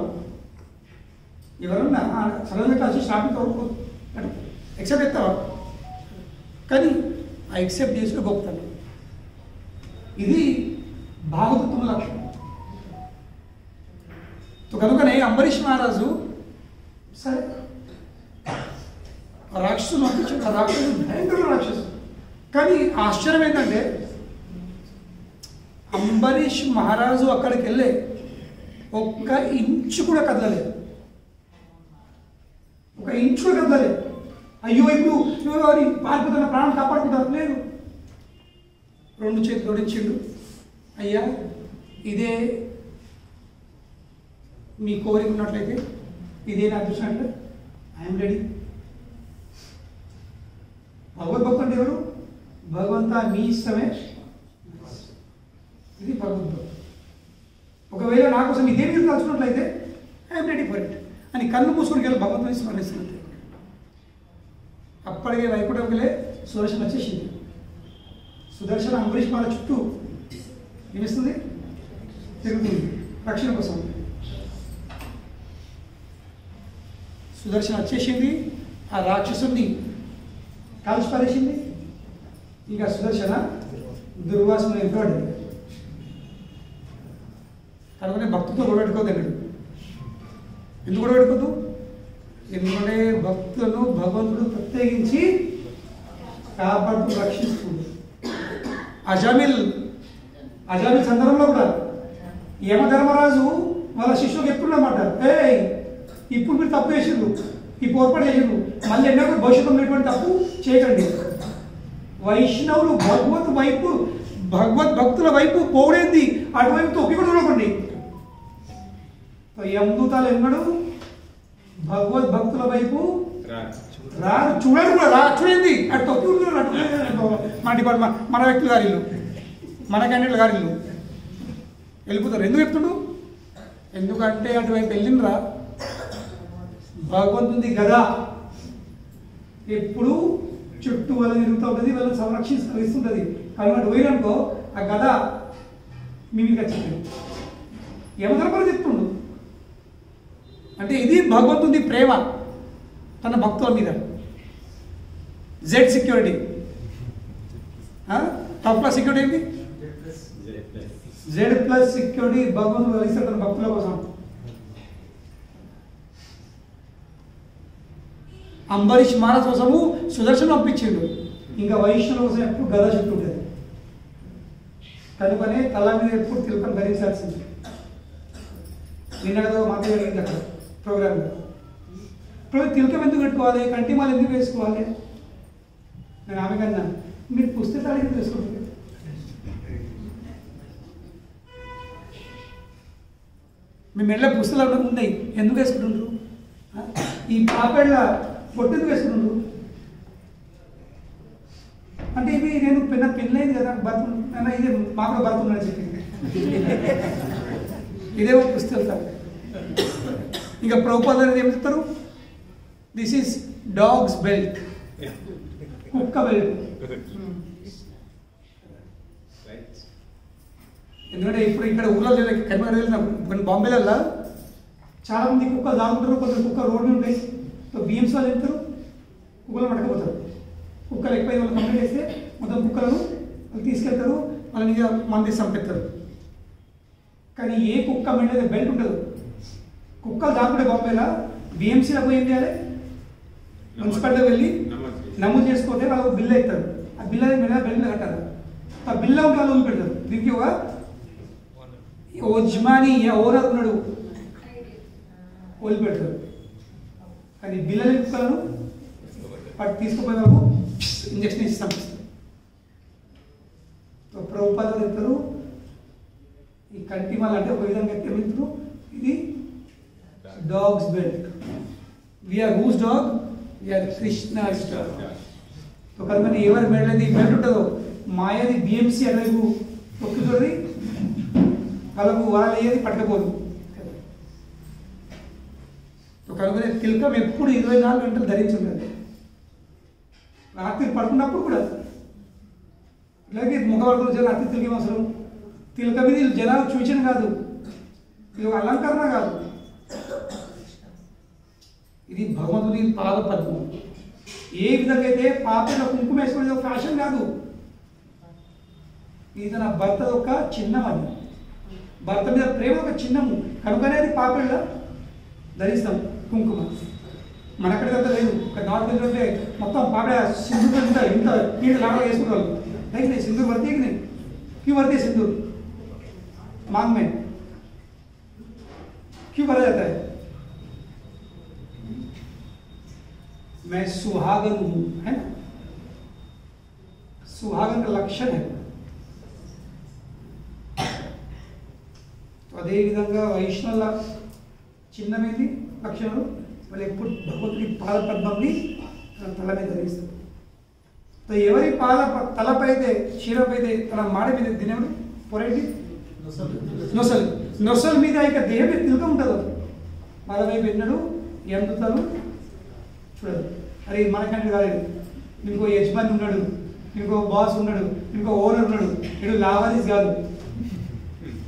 ఎవరన్నా సడన్గా కలిసి షాపింగ్ తోడుకో ఎక్సెప్ట్ ఎత్తావా. కానీ ఆ ఎక్సెప్ట్ చేసుకుని గొప్పతాను. ఇది భాగవతం లక్షణం. కనుకనే అంబరీష్ మహారాజు సరే రాక్షసులు పంపించాడు. ఆ రాక్షసుడు భయంకర రాక్షసుడు. కానీ ఆశ్చర్యం ఏంటంటే అంబరీష్ మహారాజు అక్కడికి వెళ్ళే ఒక్క ఇంచు కూడా కదలలేదు. ఒక ఇంచు కూడా కదలలేదు. అయ్యో ఇప్పుడు పారిపోతున్న ప్రాణం కాపాడుకుంటారు లేదు. రెండు చేతులు జోడించిండు. అయ్యా ఇదే మీ కోరిక ఉన్నట్లయితే ఇదే నా అదృష్టం అంటే ఐఎమ్ రెడీ. భగవద్భక్తు అంటే ఎవరు? భగవంతా మీ ఇష్టమే ఇది భగవద్భక్తు. ఒకవేళ నా కోసం ఇదే మీరు తలుచుకున్నట్లయితే ఐఎమ్ రెడీ ఫర్ ఇట్ అని కళ్ళు మూసుకుని వెళ్ళి భగవంతుని స్మరిస్తున్నట్టు. అప్పటికే వైకుంఠంకెళ్ళే సుదర్శన వచ్చేసింది. సుదర్శన అంబరీష్ మహారాజ్ చుట్టూ ఏమిస్తుంది తిరుగుతుంది రక్షణ కోసం. సుదర్శన వచ్చేసింది. ఆ రాక్షసుని కాల్చి పారేసింది. ఇంకా సుదర్శన దుర్వాసన ఎంతవాడు కనుకనే భక్తుతో గొడవెట్టుకోదు అన్నాడు. ఎందుకు గొడవెట్టుకోదు? ఎందుకంటే భక్తులను భగవంతుడు ప్రత్యేకించి కాపాడుతూ రక్షిస్తుంది. అజామిల్ సందర్భంలో కూడా యమధర్మరాజు వాళ్ళ శిష్యులకు చెప్తున్నమాట, ఇప్పుడు మీరు తప్పు చేసిండ్రు, ఈ పొరపాటు చేసిండ్రు, మళ్ళీ ఎన్నో భవిష్యత్తు ఉన్నటువంటి తప్పు చేయకండి. వైష్ణవులు భగవద్భక్తుల వైపు పోడేంది, అటువైపు తొక్కి కూడా చూడకండి. యమదూతాలు ఎన్నడు భగవద్భక్తుల వైపు రారు, చూడండి కూడా చూడండి, అటు తొక్కి మన డిపార్ట్మెంట్ మన వ్యక్తులు గారి ఇల్లు, మన క్యాండిడేట్ల గారి ఇల్లు వెళ్ళిపోతారు. ఎందుకు చెప్తుండు? ఎందుకంటే అటువైపు వెళ్ళిండ్రా భగవంతుడి గదా ఎప్పుడు చుట్టూ వాళ్ళని తిరుగుతూ ఉంటుంది, వాళ్ళని సంరక్షిస్తుంటుంది. కానీ అటు పోయిననుకో ఆ గద మీ మీదకి వచ్చింది. యమధర్మరాజు చెప్తుండు అంటే ఇది భగవంతుడి ప్రేమ తన భక్తుల మీద. Z security, top class security ఏంటి? జెడ్ ప్లస్ సెక్యూరిటీ భగవంతుడు కలిగిస్తాడు తన భక్తుల కోసం. అంబరీష్ మహారాజ్ కోసము సుదర్శనం పంపించిండు, ఇంకా వైష్ణవ కోసం ఎప్పుడు గదా చుట్టూ ఉంటుంది. కనుకనే తల మీద ఎప్పుడు తిలకం ధరించాల్సింది. నిన్న కదా మాట్లాడింది అక్కడ ప్రోగ్రామ్లో. ఇప్పుడు తిలకం ఎందుకు పెట్టుకోవాలి, కంటిమాలు ఎందుకు వేసుకోవాలి? నేను ఆమె కన్నా మీరు పుస్తకాలు ఎందుకు వేసుకుంటారు? మీ మెడలో పుస్తకాలు ఉన్నాయి, ఎందుకు వేసుకుంటుండ్రు? ఈ పాపేళ్ళ పొట్టు ఎందుకు వేసుకుంటుండ్రు? అంటే ఇవి నేను పెళ్ళైంది కదా భర్త, ఇది మాకు భర్త ఉన్నాడు చెప్పింది, ఇదేమో పుస్తకాలు. ఇంకా ప్రభుపాద అనేది ఏం చెప్తారు? దిస్ ఈస్ డాగ్స్ బెల్ట్, కుక్క బెల్ట్. ఎందుకంటే ఇప్పుడు ఇక్కడ ఊళ్ళో కరీంనగర్ వెళ్ళినప్పుడు బాంబేలలో చాలా మంది కుక్కలు దాగుంటారు, కొందరు కుక్కలు రోడ్డు ఉంటాయి. బిఎంసీ వాళ్ళు చెప్తారు కుక్కలు పట్టకపోతారు. కుక్కలు ఎక్కువ వాళ్ళు కంప్లీట్ చేస్తే మొత్తం కుక్కలను వాళ్ళు తీసుకెళ్తారు, వాళ్ళని మంది చంపేస్తారు. కానీ ఏ కుక్క మీద బెల్ట్ ఉండదు. కుక్కలు దాక్కుంటే బాంబేలో బిఎంసీలో పోయి ఏం చేయాలి? మున్సిపాలిటీకి వెళ్ళి నమోదు చేసుకోతే వాళ్ళకు బిల్లు అవుతారు. ఆ బిల్లు మీద బెల్ట్ కట్టారు. ఆ బిల్లు ఉంటే వాళ్ళు వదిలిపెడతారు. దీనికి ఒక యజమాని ఓనర్ ఉన్నాడు, వదిలిపెడతారు. కానీ బిల్లల కుక్కలను వాటి తీసుకుపోయే వాళ్ళకు ఇంజక్షన్ ఇచ్చి పంపిస్తారు. ప్రభుపాదలు చెప్తారు ఈ కంటిమాల అంటే ఒక విధంగా చెప్తారు, ఇది dogs belt. We are whose dog? We are Krishna's dog. కనుక ఎవరి మెడలది బెల్ట్ ఉంటుందో మాయది బిఎంసీ అనేది తొక్కుతుంది, వాళ్ళకు వాళ్ళు ఏది పట్టకపోదు. కనుకనే తిలకం ఎప్పుడు 24 గంటలు ధరించుంటుంది. రాత్రి పడుకున్నప్పుడు కూడా ఇలాగే ముఖవర్గం రాత్రి తిలకం అవసరం. తిలకం ఇది జనాలు సూచన కాదు, ఇది అలంకరణ కాదు, ఇది భగవంతుని పాద పద్మం. ఏ విధంగా అయితే పాపల కుంకుమ వేసుకునేది ఒక ఫ్యాషన్ కాదు, ఇది తన భర్త ఒక చిహ్నం. అది భర్త మీద ప్రేమ ఒక చిహ్నము. కనుకనే అది పాపళ్ళ ధరిస్తాం కుంకుమ. మనక్కడికంతా లేదు. నార్త్ ఏంటంటే మొత్తం పాప సింధూర్ ఇంత ఇంత నీళ్ళు లాగా వేసుకుంటారు. नहीं नहीं सिंदूर भरती है कि नहीं? क्यों भरती है सिंदूर? मांग में क्यों भरा जाता है? मैं सुहागन हूं, है ना? सुहागन का लक्षण है. तो అదే విధంగా వైష్ణవుల చిన్నమేది లక్షణాలు వాళ్ళు ఎప్పుడు భగవంతుడి పాద పద్మంని తల మీద ధరిస్తారు. ఎవరి పాద తలపైతే శిరపైతే తన మాడ మీద తినేవాడు పొరేంటి నొసలు. నొసలు మీద ఇక దేహం మీద తిలకం ఉంటుంది. వాళ్ళ వైపు ఎన్నడు ఎందుతాను చూడదు. అరే మనకంటే కాలేదు, ఇంకో యజమాని ఉన్నాడు, ఇంకో బాస్ ఉన్నాడు, ఇంకో ఓనర్ ఉన్నాడు, వీడు లావారీస్ కాదు.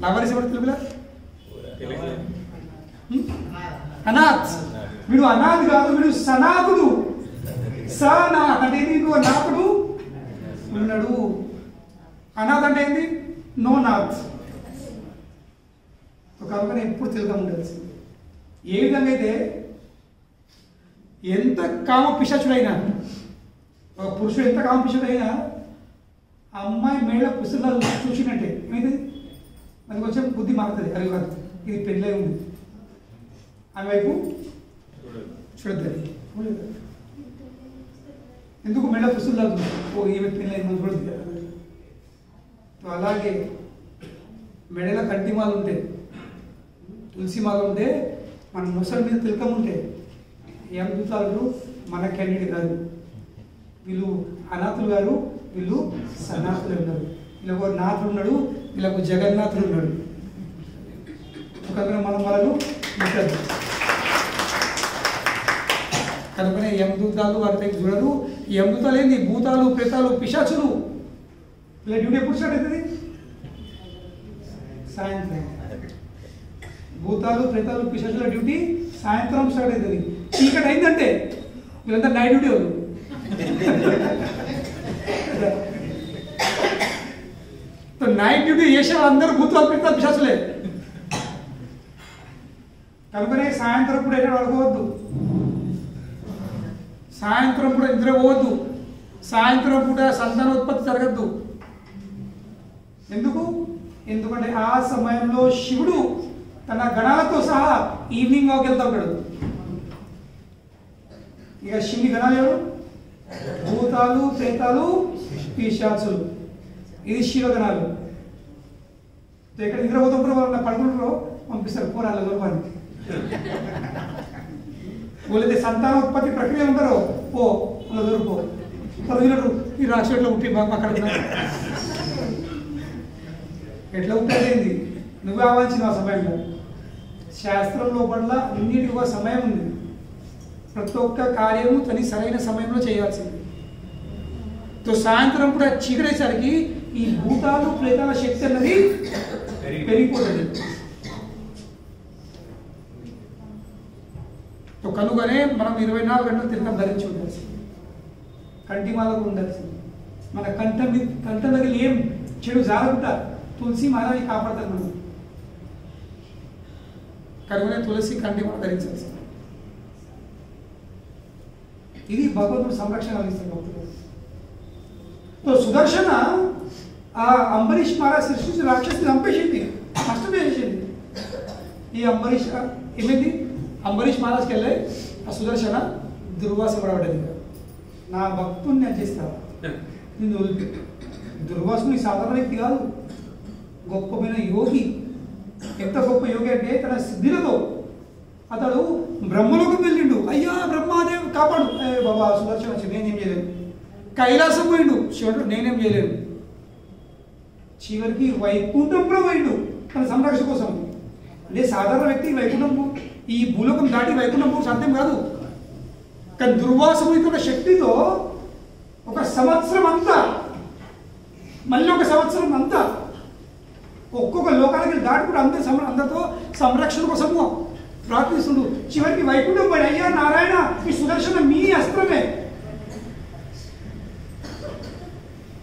లావారీస్ ఎవరు తెలుగులా? అనాథ్. వీడు అనాథ్ కాదు, వీడు సనాథుడు. సనాథ్ అంటే ఏంటి? ఇంకో నాథుడు ఉన్నాడు. అనాథ్ అంటే ఏంటి? నో నాథ్. కనుక ఎప్పుడు తిలకం ఉండాల్సింది. ఏ విధంగా అయితే ఎంత కామ పిశాచుడైనా, ఒక పురుషుడు ఎంత కామ పిశాచుడైనా ఆ అమ్మాయి మేళ పుస్తకాలు చూసినట్టే ఏమైంది, అది కొంచెం బుద్ధి మారుతుంది. అది కాదు, ఇది పెళ్ళై ఉంది, ఆమె వైపు చూడద్దు. ఎందుకు మేళ పుస్తకాలు ఓ ఏమి పెళ్ళై మనం చూడద్దు. అలాగే మెడల కంటి మాల ఉంటే, తులసి మాల ఉంటే, మన ముసలి మీద తిలకం ఉంటే ఏం చూస్తారు, మన క్యాండిడేట్ గారు, వీళ్ళు అనాథులు గారు, వీళ్ళు సనాథులు ఉన్నారు, వీళ్ళకు నాథుడు ఉన్నాడు, వీళ్ళకు జగన్నాథుడు ఉన్నాడు. కనుక మనం వాళ్ళను ముట్టద్దు. కనుకనే యమదూతాలు వారి పైకి చూడరు. ఈ యమదూతాలు ఏంది, భూతాలు, ప్రేతాలు, పిశాచులు. వీళ్ళ డ్యూటీ ఎప్పుడు స్టార్ట్ అవుతుంది, సాయంత్రం. భూతాలు, ప్రేతాలు, పిశాచుల డ్యూటీ సాయంత్రం స్టార్ట్ అవుతుంది. చీకటి అయిందంటే వీళ్ళంతా నైట్ డ్యూటీ వాళ్ళు. నైట్ డ్యూటీ చేసే వాళ్ళందరూ భూతాలు, ప్రేతాలు, పిశాచులే. కనుకనే సాయంత్రం కూడా ఎక్కడ పడుకోవద్దు, సాయంత్రం కూడా నిద్ర పోవద్దు, సాయంత్రం పూట సంతానోత్పత్తి జరగద్దు. ఎందుకు? ఎందుకంటే ఆ సమయంలో శివుడు తన గణాలతో సహా ఈవినింగ్ వాక్ వెళ్తా ఉంటాడు. ఇక శివుని గణాలు ఎవరు? భూతాలు, ప్రేతాలు, పిశాచులు. ఇది శివగణాలు. ఎక్కడ నిద్రపోతుంటారో వాళ్ళ పడుకుంటారో పంపిస్తారు పోరాళ్ళ లోపాన్ని. వాళ్ళైతే సంతానోత్పత్తి ప్రక్రియ ఉంటారో పో వాళ్ళ దొరుకు పరుగులు ఈ రాష్ట్రంలో ఉంటే బాబు అక్కడ ఎట్లా ఉంటుంది, నువ్వే అవ్వాల్సిన ఆ సమయంలో. శాస్త్రంలో పట్ల అన్నిటికీ ఒక సమయం ఉంది. ప్రతి ఒక్క కార్యము తని సరైన సమయంలో చేయాల్సింది. సాయంత్రం కూడా చీకటేసరికి ఈ భూతాలు, ప్రేతాల శక్తి అన్నది పెరిగిపోతుంది. కనుకనే మనం 24 గంటలు తిలకం ధరించి ఉండాల్సింది, కంటి మాలకు ఉండాల్సింది. మన కంట దగ్గర ఏం చెడు జారకుండా తులసి మాలని కాపాడతారు మనం. కనుకనే తులసి కంటి మాల ధరించాల్సింది. ఇది భగవంతుడు సంరక్షణ కలిగిస్తుంది భక్తులు. సుదర్శన ఆ అంబరీష్ మహారాజ్ సృష్టించి రాక్షసుని చంపేసింది, నష్టం చేసింది. ఈ అంబరీష్ ఏమైంది, అంబరీష్ మహారాజ్కి వెళ్ళి ఆ సుదర్శన దుర్వాస పడబడ్డది. నా భక్తుని నేను చేస్తాను, నిన్ను వదిలిపెట్టు. దుర్వాసుని సాధారణ వ్యక్తి కాదు, గొప్పమైన యోగి. ఎంత గొప్ప యోగి అంటే తన సిద్ధిలతో అతడు బ్రహ్మలోకం వెళ్ళిండు. అయ్యా బ్రహ్మాదేవ్ కాపాడు, బాబా సుదర్శన వచ్చి నేనేం చేయలేను. కైలాసం పోయిండు, శివుడు నేనేం చేయలేను. చివరికి వైకుంఠం కూడా పోయిండు తన సంరక్షణ కోసం. అంటే సాధారణ వ్యక్తి వైకుంఠం, ఈ భూలోకం దాటి వైకుంఠం పోవడం సాధ్యం కాదు. కానీ దుర్వాసమునికున్న శక్తితో 1 సంవత్సరం అంతా, మళ్ళీ 1 సంవత్సరం అంతా ఒక్కొక్క లోకాలకి దాటి కూడా అందరితో సంరక్షణ కోసము ప్రార్థిస్తుండు. చివరికి వైకుంఠం పోయి, అయ్యా నారాయణ ఈ సుదర్శన మీ అస్త్రమే,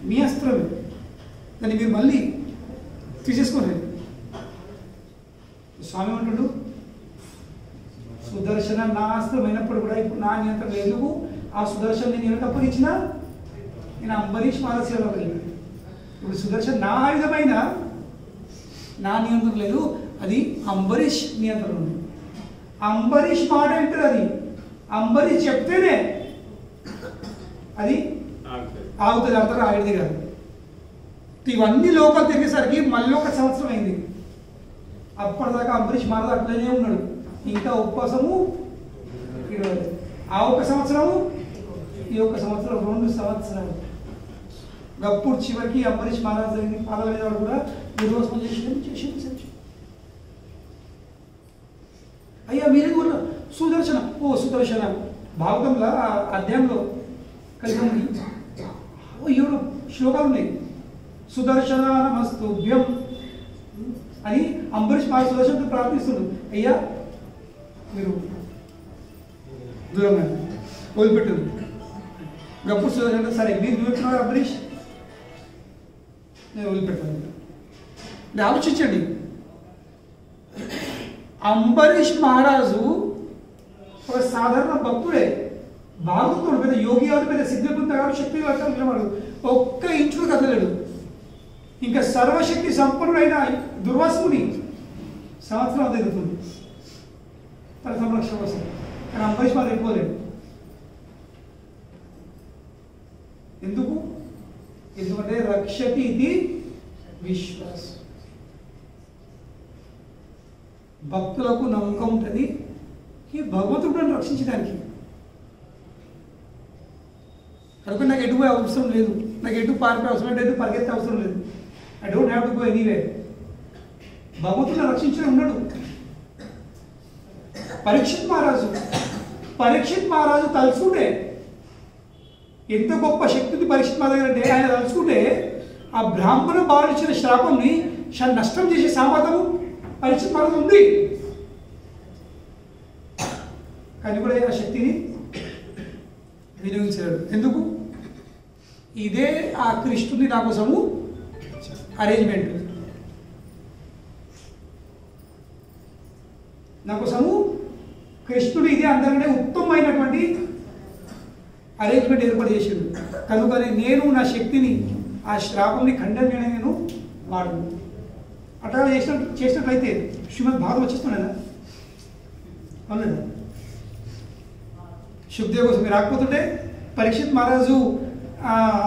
మీ అస్త్రమే, దాన్ని మీరు మళ్ళీ తీసేసుకోలేదు. స్వామి అంటుడు, సుదర్శన నా అస్త్రం అయినప్పుడు కూడా ఇప్పుడు నా నియంత్రణ లేదు. ఆ సుదర్శన నేను ఎవరికి అప్పగించినా, నేను అంబరీష్ మహారాజ్ సేవలో వెళ్ళాను. ఇప్పుడు సుదర్శన నా ఆయుధమైన నా నియంత్రణ లేదు, అది అంబరీష్ నియంత్రణ ఉంది. అంబరీష్ మాట వింటుంది, అది అంబరీష్ చెప్తేనే అది ఆగుతుంది, అంతా ఆయుధది కాదు. ఇవన్నీ లోకాలు తిరిగేసరికి మళ్ళీ 1 సంవత్సరం అయింది. అప్పటిదాకా అంబరీష్ మహారాజ్ అట్లనే ఉన్నాడు, ఇంకా ఉపవాసము 20. ఆ 1 సంవత్సరము, ఈ 1 సంవత్సరం, 2 సంవత్సరాలు. అప్పుడు చివరికి అంబరీష్ మహారాజ్ పాదాల మీద కూడా నిర్వాసం చేసి అయ్యా మీరే కూడా సుదర్శన, ఓ సుదర్శన భాగవతంలో అధ్యాయంలో కలిసి 7 శ్లోకాలు ఉన్నాయి. సుదర్శన నమస్తుభ్యం అని అంబరీష్ మహారాజ్ సుదర్శనతో ప్రార్థిస్తున్నాడు. అయ్యా మీరు దూరంగా వదిలిపెట్టారు. గప్పుడు సుదర్శన సరే మీరు చూస్తున్నారు అంబరీష్, నేను వదిలిపెట్టాను. ఆలోచించండి, అంబరీష్ మహారాజు ఒక సాధారణ భక్తుడే, భాగవతుడు, పెద్ద యోగి కాదు, పెద్ద సిద్ధి పొందాడు, శక్తి నిలబడు, 1 ఇంచు కదలేడు. సర్వశక్తి సంపన్నుడైన దుర్వాసుని సంవత్సరం జరుగుతుంది తన సంరక్షణ కోసం. కానీ అంబరీష్ వాళ్ళు ఎక్కువలేడు. ఎందుకు? ఎందుకంటే రక్షతి ఇది విశ్వాసం. భక్తులకు నమ్మకం ఉంటుంది ఈ భగవంతుడు నన్ను రక్షించడానికి. కనుక నాకు ఎటు పోయే అవసరం లేదు, నాకు ఎటు పారిపోయే అవసరం లేదు, ఎటు పరిగెత్తే అవసరం లేదు. I don't have to go anyway. భగవంతుడు రక్షించే ఉన్నాడు. పరీక్షిత్ మహారాజు తలుచుకుంటే ఎంత గొప్ప శక్తిని పరీక్షిత్ మహారాజు అంటే ఆయన తలుచుకుంటే ఆ బ్రాహ్మణ బాలు ఇచ్చిన శ్రాపంని నష్టం చేసే సామర్థ్యము పరీక్షిత్ మహారాజు ఉంది. కానీ కూడా ఆ శక్తిని వినియోగించాడు. ఎందుకు? ఇదే ఆ కృష్ణుని నా కోసము అరేంజ్మెంట్, నా కోసము కృష్ణుడు ఇదే అందరికంటే ఉత్తమమైనటువంటి అరేంజ్మెంట్ ఏర్పాటు చేసిండు. కనుకనే నేను నా శక్తిని ఆ శ్రాపంని ఖండన చేయడం నేను వాడు అట్లా చేసినట్లయితే శ్రీమద్ భాగవతం వచ్చేస్తున్నాడా? అవునా? శుభదేవ్ కోసం మీరు రాకపోతుంటే పరీక్షిత్ మహారాజు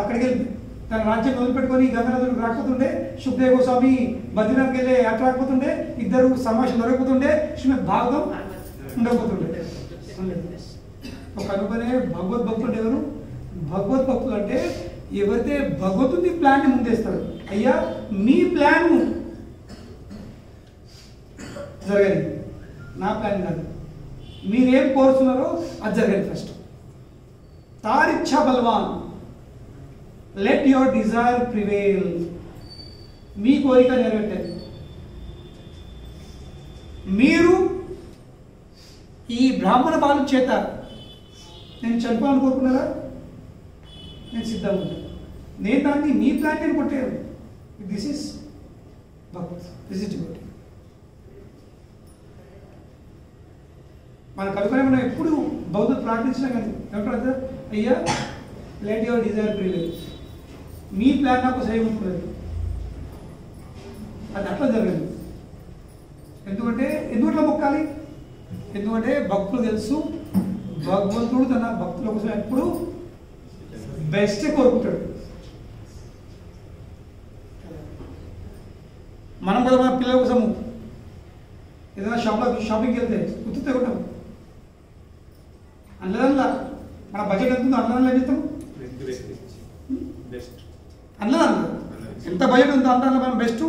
అక్కడికి వెళ్ళి తన రాజ్యం వదిలిపెట్టుకొని గంగానదులకు రాకపోతుండే, సుఖదేవ్ గోస్వామి బద్రీనాథ్కి వెళ్ళి అట్లా రాకపోతుండే, ఇద్దరు సమావేశం దొరకకపోతుండే, శ్రీమద్ భాగవతం ఉండకపోతుండే. కనుకనే భగవద్భక్తులు ఎవరు? భగవద్భక్తులు అంటే ఎవరైతే భగవంతుని ప్లాన్ని ముందేస్తారు. అయ్యా మీ ప్లాన్ జరగాలి, నా ప్లాన్ కాదు. మీరేం కోరుతున్నారో అది జరగాలి ఫస్ట్. తారిచ్చా బలవాన్, లెట్ యువర్ డిజైర్ ప్రివేల్. మీ కోరిక నెరవేర్తాయి. మీరు ఈ బ్రాహ్మణ బాలు చేత నేను చనిపోవాలని కోరుకున్నారా? నేను సిద్ధంగా ఉంటాను. నేను దాన్ని మీ ప్లాన్ నేను కొట్టాను. This is devotee. మన కనుకనే మనం ఎప్పుడు బౌద్ధులు ప్రార్థించినా కానీ ఏమంటారు? అయ్యా let your desire prevail, me plan నాకు సరిపోతుంది. అది అట్లా జరగదు. ఎందుకంటే మొక్కాలి? ఎందుకంటే భక్తులు తెలుసు భగవంతుడు తన భక్తుల కోసం ఎప్పుడు బెస్ట్ కోరుకుంటాడు. మనం కూడా మన పిల్లల కోసము ఏదైనా షాపింగ్కి వెళ్తే గుర్తుతే ఉంటాం. అందులో మన బడ్జెట్ ఎంత ఉందో అందులో ఏం చేస్తాం? అందులో ఎంత బడ్జెట్ ఉందో అందులో మనం బెస్ట్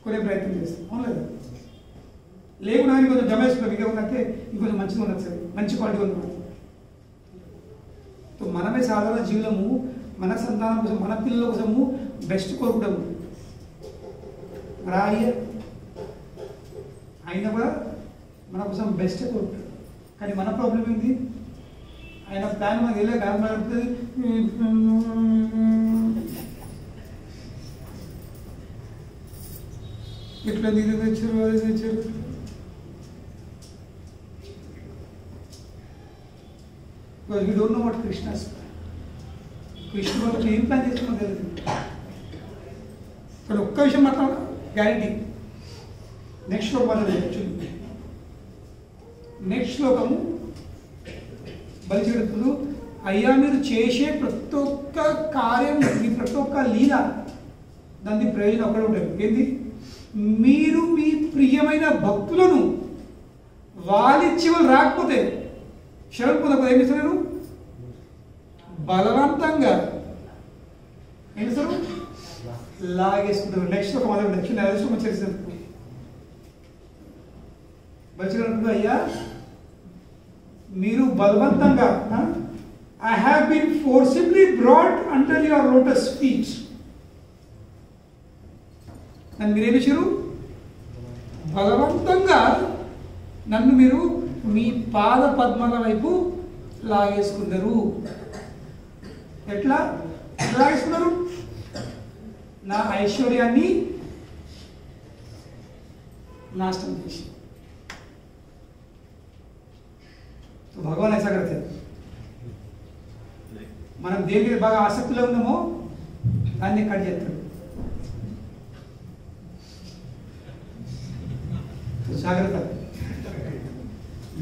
కొనే ప్రయత్నం చేస్తాం. అవును లేదా? లేకుండా కొంచెం జమేసుకున్నాం, ఇంకా ఉందంటే ఇంకొంచెం మంచిగా ఉన్నది సరే, మంచి క్వాలిటీ ఉంది. మనమే సాధారణ జీవులము, మన సంతానం కోసం, మన పిల్లల కోసము బెస్ట్ కోరుకుంటాము. రాయ అయినా కూడా మన కోసం బెస్ట్ కోరుకుంటాడు. కానీ మన ప్రాబ్లం ఏంటి? ఆయన ప్లాన్ మనకి వెళ్ళే కారణం ఇట్లా నీరు తెచ్చారు, అది తెచ్చారు. You don't know what Krishna's plan. కృష్ణుడు వాళ్ళకి ఏం ప్లాన్ చేస్తున్నా తెలియదు. కానీ ఒక్క విషయం మాత్రం గ్యారంటీ. నెక్స్ట్ శ్లోకం యాక్చువల్లీ నెక్స్ట్ శ్లోకము బలిచేడుతుడు, అయ్యా మీరు చేసే ప్రతి ఒక్క కార్యం, మీ ప్రతి ఒక్క లీల దాని ప్రయోజనం అక్కడ ఉంటుంది. ఏంటి? మీరు మీ ప్రియమైన భక్తులను వాళ్ళిచ్చి వాళ్ళు రాకపోతే శరణ్ పొందకపోతే ఏం చేస్తారు? బలవంతంగా ఏం చేస్తారు? లాగేసుకుంటారు. నెక్స్ట్ ఒక మొదలు నెక్స్ట్ వచ్చేసి బలిచేడుతుడు, అయ్యా మీరు బలవంతంగా I have been forcibly brought under your lotus feet. నన్ను మీరేం చేశారు? బలవంతంగా నన్ను మీరు మీ పాద పద్మాల వైపు లాగేసుకున్నారు. ఎట్లా లాగేసుకున్నారు? నా ఐశ్వర్యాన్ని నాశనం చేసి. భగవాన్ ऐसा करते हैं. మనం దేని మీద బాగా ఆసక్తిలో ఉన్నామో దాన్ని కట్ చేస్తాడు. జాగ్రత్త.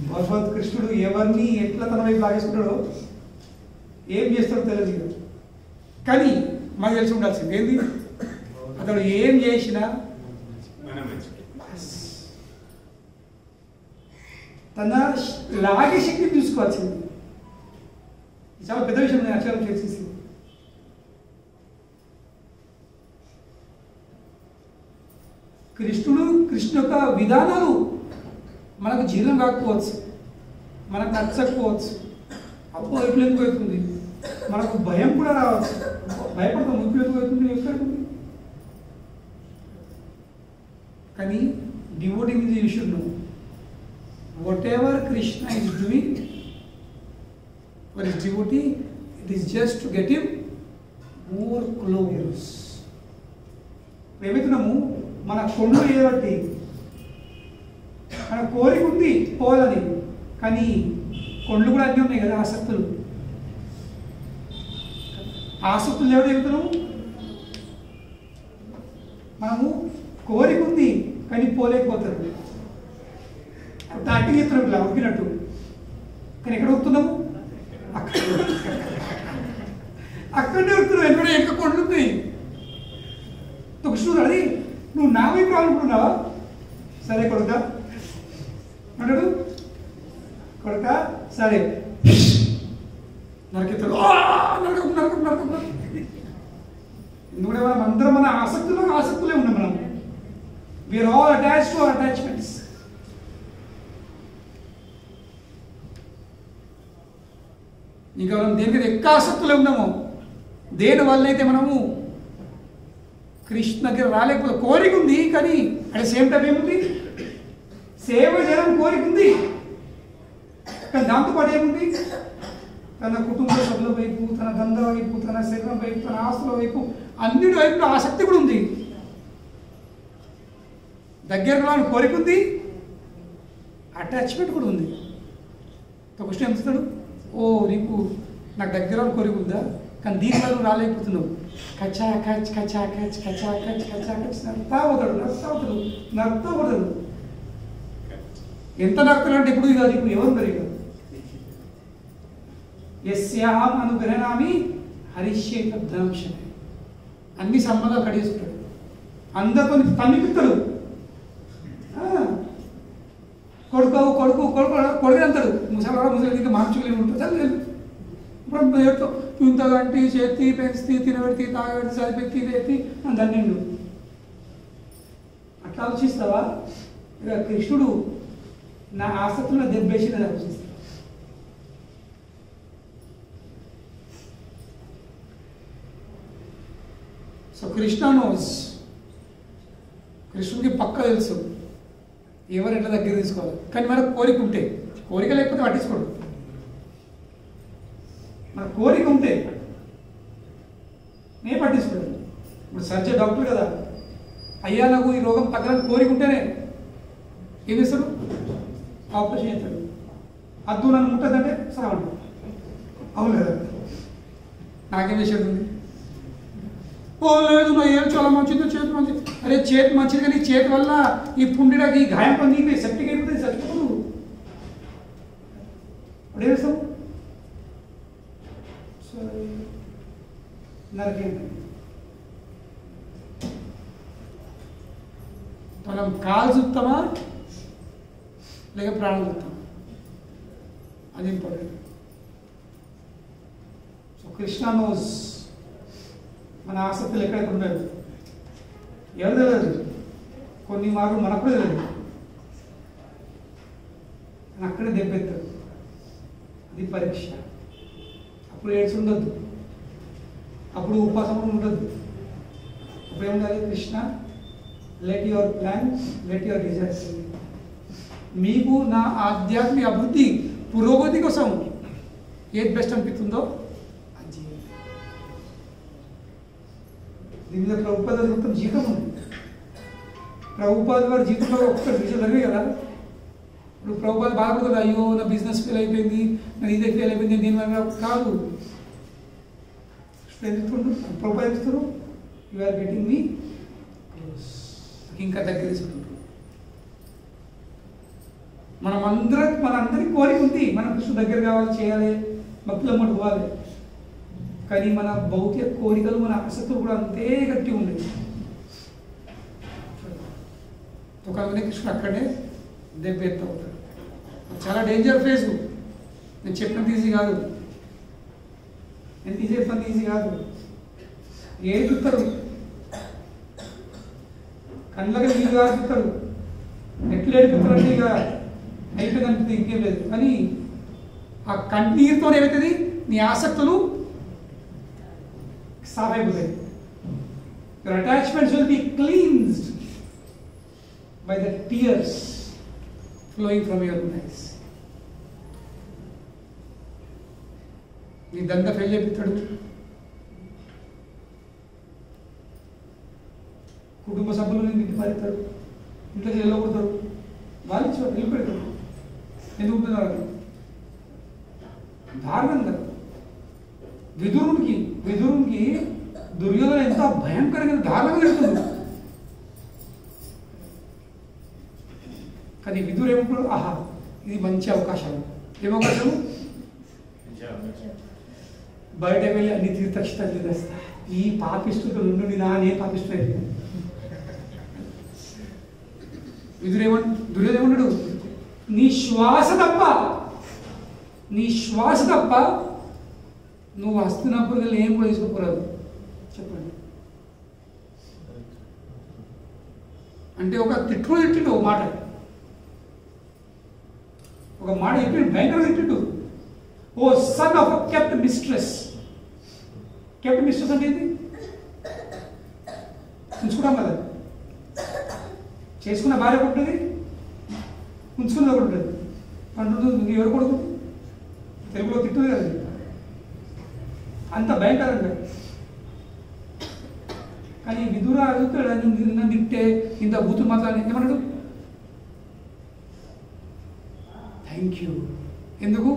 భగవత్ కృష్ణుడు ఎవరిని ఎట్లా తన వైపు లాగేసుకుంటాడో ఏం చేస్తాడో తెలియదు. కానీ మాకు తెలిసి ఉండాల్సింది ఏంది, అతడు ఏం చేసినా తన లాగే శక్తిని చూసుకోవాల్సింది. చాలా పెద్ద విషయం నేను అక్షరం చేసేసి. కృష్ణ యొక్క విధానాలు మనకు జీర్ణం కాకపోవచ్చు, మనకు నచ్చకపోవచ్చు. అప్పుడు ఎప్పుడు ఎందుకు అవుతుంది, మనకు భయం కూడా రావచ్చు. భయపడతాం, ఇప్పుడు ఎందుకు అవుతుంది, ఎక్కడుంది. కానీ డివోటీ మీద you should know whatever Krishna is doing for his devotee, it is just to get him more close. ఏమవుతున్నాము, మన కొండలు ఏదట్టి మన కోరిక ఉంది పోవాలని, కానీ కొండలు కూడా అన్నీ ఉన్నాయి కదా, ఆసక్తులు. ఆసక్తులు ఎవరు చెబుతున్నాము, మనము కోరిక ఉంది కానీ పోలేకపోతారు. యాక్టింగ్ చేస్తున్నాం ఇలా ఉడికినట్టు, కానీ ఎక్కడ ఉడుతున్నాము, అక్కడే ఉడుతున్నావు. ఎందుకంటే ఎంత కొండలు ఉన్నాయి. కృష్ణుడు అది నువ్వు నా వైపు రావాలనుకున్నావా, సరే కొడుక అంటాడు. కొడుక సరే నరకెత్తాడు, నరకం నరకం నరకం. ఎందుకంటే మనం అందరం మన ఆసక్తులే ఉన్నాం. మనం we are all attached to our attachments. ఇంకా మనం దేనికి ఎక్కువ ఆసక్తులు ఉన్నామో, దేని వల్ల అయితే మనము కృష్ణ దగ్గర రాలేకపోతే. కోరిక ఉంది కానీ అట్ సేమ్ టైం ఏముంది, సేవ చేయడం కోరిక ఉంది, కానీ దాంతోపాటు ఏముంది, తన కుటుంబ సభ్యుల వైపు, తన దంద వైపు, తన శరీరం వైపు, తన ఆస్తుల వైపు, అన్నిటి వైపు ఆసక్తి కూడా ఉంది. దగ్గర రాని కోరిక ఉంది, అటాచ్మెంట్ కూడా ఉంది. కృష్ణ ఏమిస్తాడు, ఓ నీకు నాకు దగ్గర కోరిక ఉందా, కానీ దీనివల్ల నువ్వు రాలేకపోతున్నావు. కచా కచ్ కచా కచ్ కచా కచ్ కచా కచ్ నడుతా పోతాడు. ఎంత నడుతాడు అంటే ఇప్పుడు కాదు, ఇప్పుడు ఎవరు పెరిగారు. యస్యాహం అనుగ్రహణామి హరిష్యేషం. అన్ని సంబంధాలు కడిగేసుకుంటాడు, అందరితో తమ్మిపిస్తాడు. కొడుకు అంటాడు, ముసలి మార్చుకుని ఉంటుంది. ఇప్పుడు ఇంతగంటి చేతి పెంచి తినబెట్టి తాగబెట్టి సరిపెట్టి ఎత్తి దాన్ని అట్లా ఆలోచిస్తావా? ఇక కృష్ణుడు నా ఆసక్తులను దెబ్బేసి ఆలోచిస్తాడు. సో కృష్ణ నోస్, కృష్ణుడికి పక్క తెలుసు ఎవరు ఎట్లా దగ్గర తీసుకోవాలి. కానీ మనకు కోరిక ఉంటే, కోరిక లేకపోతే పట్టించుకోడు. మన కోరిక ఉంటే నేను పట్టించుకోడు. ఇప్పుడు సర్జన్ డాక్టర్ కదా, అయ్యా నాకు ఈ రోగం తగ్గడానికి కోరిక ఉంటేనే ఏం చేస్తాడు, ఆపరేషన్ చేస్తాడు. అద్దు నన్ను ముట్టదంటే సావండి, అవును కదా. నాకేం విషయం ఉంది, ఓ లేదు నా ఏం చాలా మంచిది, చేతి మంచిది. అరే చేతి మంచిది, కానీ చేతి వల్ల ఈ పుండికి ఈ గాయం పని సెప్టిక్ అయిపోతుంది, చచ్చిపోదు. అప్పుడే వేస్తాం నరకేంటి. మనం కాలు చూస్తామా లేక ప్రాణం చూస్తామా, అది ఇంపార్టెంట్. సో కృష్ణ నోస్ మన ఆసక్తులు ఎక్కడెక్కడ ఉండదు, ఎవరు తెలియదు. కొన్ని మార్లు మనకు కూడా తెలియదు, అక్కడే దెబ్బెత్తారు. అది పరీక్ష. అప్పుడు ఏడ్స్ ఉండొద్దు, అప్పుడు ఉపాసం ఉండొద్దు. అప్పుడు ఏముండాలి, Krishna let your plan, let your desires. మీకు నా ఆధ్యాత్మిక అభివృద్ధి పురోగతి కోసం ఏది బెస్ట్ అనిపిస్తుందో అది చేయండి. దీని మీద ప్రభుపాద మొత్తం జీవితం ఉంది. ప్రభుపాద వారి జీవితంలో ఒక్కటి విషయం జరిగే కదా. ఇప్పుడు ప్రభుపాద బాధపడుతుంది, అయ్యో నా బిజినెస్ ఫెయిల్ అయిపోయింది, నా ఇదే ఫెయిల్ అయిపోయింది, దీనివల్ల కాదు. ప్రభుపాద ఇస్తారు you are getting me close, ఇంకా దగ్గర తీసుకుంటారు. మనందరి కోరిక ఉంది, మనం కృష్ణుడు దగ్గర కావాలి, చేయాలి, భక్తుల మాట పోవాలి. కానీ మన భౌతిక కోరికలు, మన ఆసక్తులు కూడా అంతే గట్టి ఉండేవి. ఒకవేళ కృష్ణుడు అక్కడే దెబ్బ ఎత్తవుతాడు. చాలా డేంజర్ ఫేజ్. నేను చెప్పినంత ఈజీ కాదు, ఎంత ఈజీ చెప్పినంత ఈజీ కాదు. ఏడుతారు, కళ్ళకి నీళ్ళు కాదుతారు, ఎట్లు ఏడుపుతారంటే ఇక అయిపోయిందంటే ఇంకేం లేదు. కానీ ఆ కన్నీరుతో ఏమవుతుంది, నీ ఆసక్తులు సాఫ్ అయిపోతాయి. Your attachments will be cleansed by the tears flowing from your eyes. నీ దంత ఫెయిల్ చేపిస్తాడు, కుటుంబ సభ్యులు ఇంటి పారిస్తాడు, ఇంట్లోకి వెళ్ళకూడతారు, వాళ్ళు ఇచ్చి వెళ్ళిపెడతారు. ఎందుకు ఉంటున్నారు దారుణంగా. విదురునికి దుర్యోధన ఎంత భయంకరమైన దారుణంగా వెళ్తుంది. కానీ విదురు ఏమంటాడు, ఆహా ఇది మంచి అవకాశాలు. ఏం అవకాశం? బయట వెళ్ళి అన్ని తీర్థక్షితాలు చేస్తా, ఈ పాపిస్తుడు నుండి నానే పాపిస్తు. దుర్యోధనుడు నీ శ్వాస తప్ప నువ్వు వస్తున్నప్పుడు ఏం కూడా తీసుకోకూడదు. చెప్పండి. అంటే ఒక తిట్టిండు, ఒక మాట చెప్పిండు, భయంకరంగా తిట్టిండు. O son of kept mistress. Kept mistress అంటే ఏంటి? ఉంచుకున్నాం కదా, చేసుకున్న భార్య ఒకటి ఉంటుంది, ఉంచుకున్నది ఒకటి ఉంటుంది. అంటుంది ఎవరు కొడుకు, తెలుగులో తిట్టుది కదా, అంత భయంకరంగా. కానీ విదుర అడుగుతాడు, నన్ను తిట్టే ఇంత బూతులు మాట్లాడి ఏమన్నాడు? Thank you. ఎందుకు?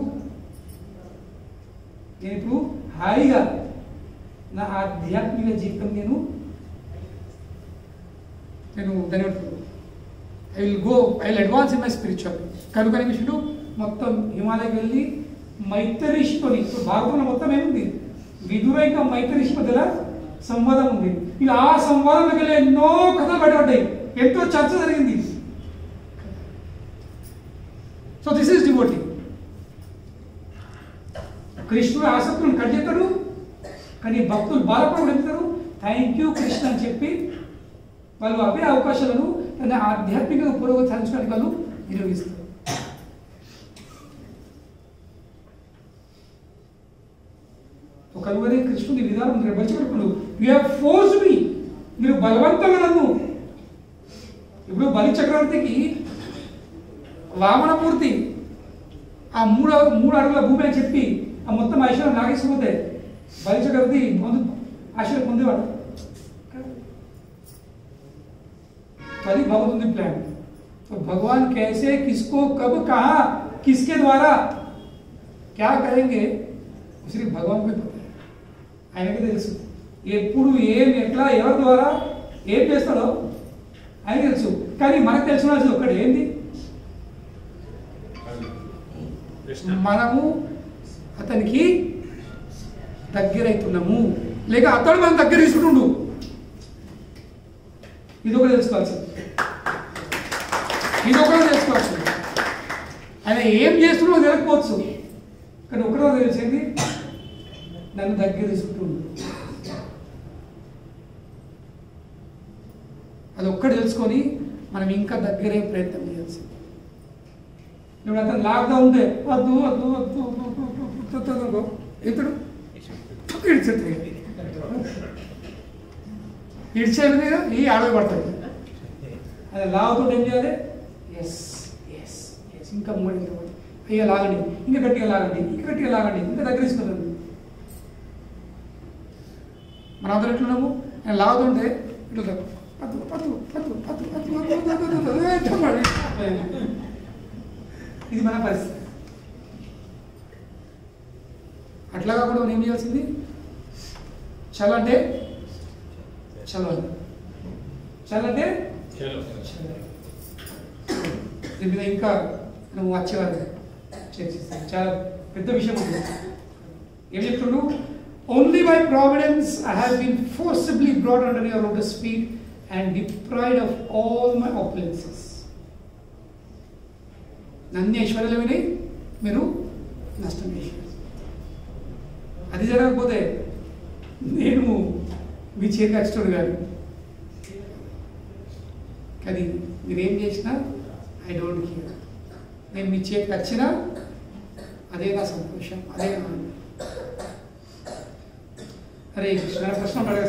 నేను ఇప్పుడు హాయిగా నా ఆధ్యాత్మిక జీవితం నేను దాని I will advance in my spiritual. కనుక విషయంలో మొత్తం హిమాలయకి వెళ్ళి మైత్రిషితోని, ఇప్పుడు భారతంలో మొత్తం ఏముంది, విదుర ఇంకా మైత్రిషి మధ్యలో సంవాదం ఉంది. ఇక ఆ సంవాదంలోకి వెళ్ళి ఎన్నో కథలు బయటపడ్డాయి, ఎంతో చర్చ జరిగింది. So this is devotee. కృష్ణుడు ఆసక్తులను కట్ చేస్తాడు, కానీ భక్తులు బాధపడి వెళ్తారు. థ్యాంక్ యూ కృష్ణ అని చెప్పి వాళ్ళు అవే అవకాశాలను తన ఆధ్యాత్మిక పురోగతి సాధించడానికి వాళ్ళు వినియోగిస్తారు. కనుగొనే కృష్ణుడి విధానం బలిచబడుకున్నాడు. యూ హ్యావ్ ఫోర్స్ మీ, మీరు బలవంతంగా నన్ను. ఇప్పుడు బలి చక్రవర్తికి వామనమూర్తి ఆ మూడు అడుగుల భూమి అని చెప్పి ఆ మొత్తం ఐశ్వర్యం నాగేసుకుపోతే బలి చక్రవర్తి ఆశ్చర్యం పొందేవాడు. तभी भगवत ने प्लान. तो भगवान कैसे, किसको, कब, कहाँ, किसके द्वारा क्या करेंगे सिर्फ भगवान को पता है. ఆయనకే తెలుసు ఎప్పుడు ఏం ఎట్లా ఎవరి ద్వారా ఏం చేస్తాడో ఆయనకి తెలుసు. కానీ మనకు తెలుసుకోవాల్సింది ఒక్కటి ఏంటి, మనము అతనికి దగ్గరైతున్నాము లేక అతడు మనం దగ్గర తీసుకుంటుండు. ఇది ఒకటి తెలుసుకోవాల్సింది, ఇది ఒకటి తెలుసుకోవాల్సింది. ఆయన ఏం చేస్తున్నాడో తెలియకపోవచ్చు, కానీ ఒకటో తెలిసింది నన్ను దగ్గర తీసుకుంటుండు. అది ఒక్కటి తెలుసుకొని మనం ఇంకా దగ్గరే ప్రయత్నం చేయాల్సింది. ఇప్పుడు అతను లాక్గా ఉంటే వద్దు వద్దు వద్దు వద్దు ఇతడు ఇడిచేది ఇడిచేది ఈ ఆడవి పడతాయి. అది లాగుతో ఏం చేయాలి, ఎస్ ఎస్ ఎస్ ఇంకా మూడు అయ్యా లాగండి, ఇంకా గట్టిగా లాగండి, ఇంకా గట్టిగా లాగండి, ఇంకా దగ్గర తీసుకుంటుంది. మన అందరూ ఎట్లున్నాము, నేను లాగుతుంటే ఇట్లా పత్తు పత్తు పత్తు పత్తు పత్తు ఇది మన పరిస్థితి. అట్లా కాకుండా మనం ఏం చేయాల్సింది, చాలా అంటే చలవాలి. చలంటే దీని మీద ఇంకా నువ్వు వచ్చేవారు చర్చిస్తాను. చాలా పెద్ద విషయం ఉంది. ఏం చెప్తున్నాడు? Only by providence I have been forcibly brought under your lotus feet and deprived of all my opulences. అన్ని ఐశ్వర్యాలు విని మీరు నష్టం చేశారు. అది జరగకపోతే నేను మీ చేతికి వచ్చేటోడు కాదు. కానీ మీరేం చేసినా ఐ డోంట్ కేర్. నేను మీ చేతికి వచ్చినా అదే నా సంతోషం, అదే నా. అరే కృష్ణ ప్రశ్న పడగా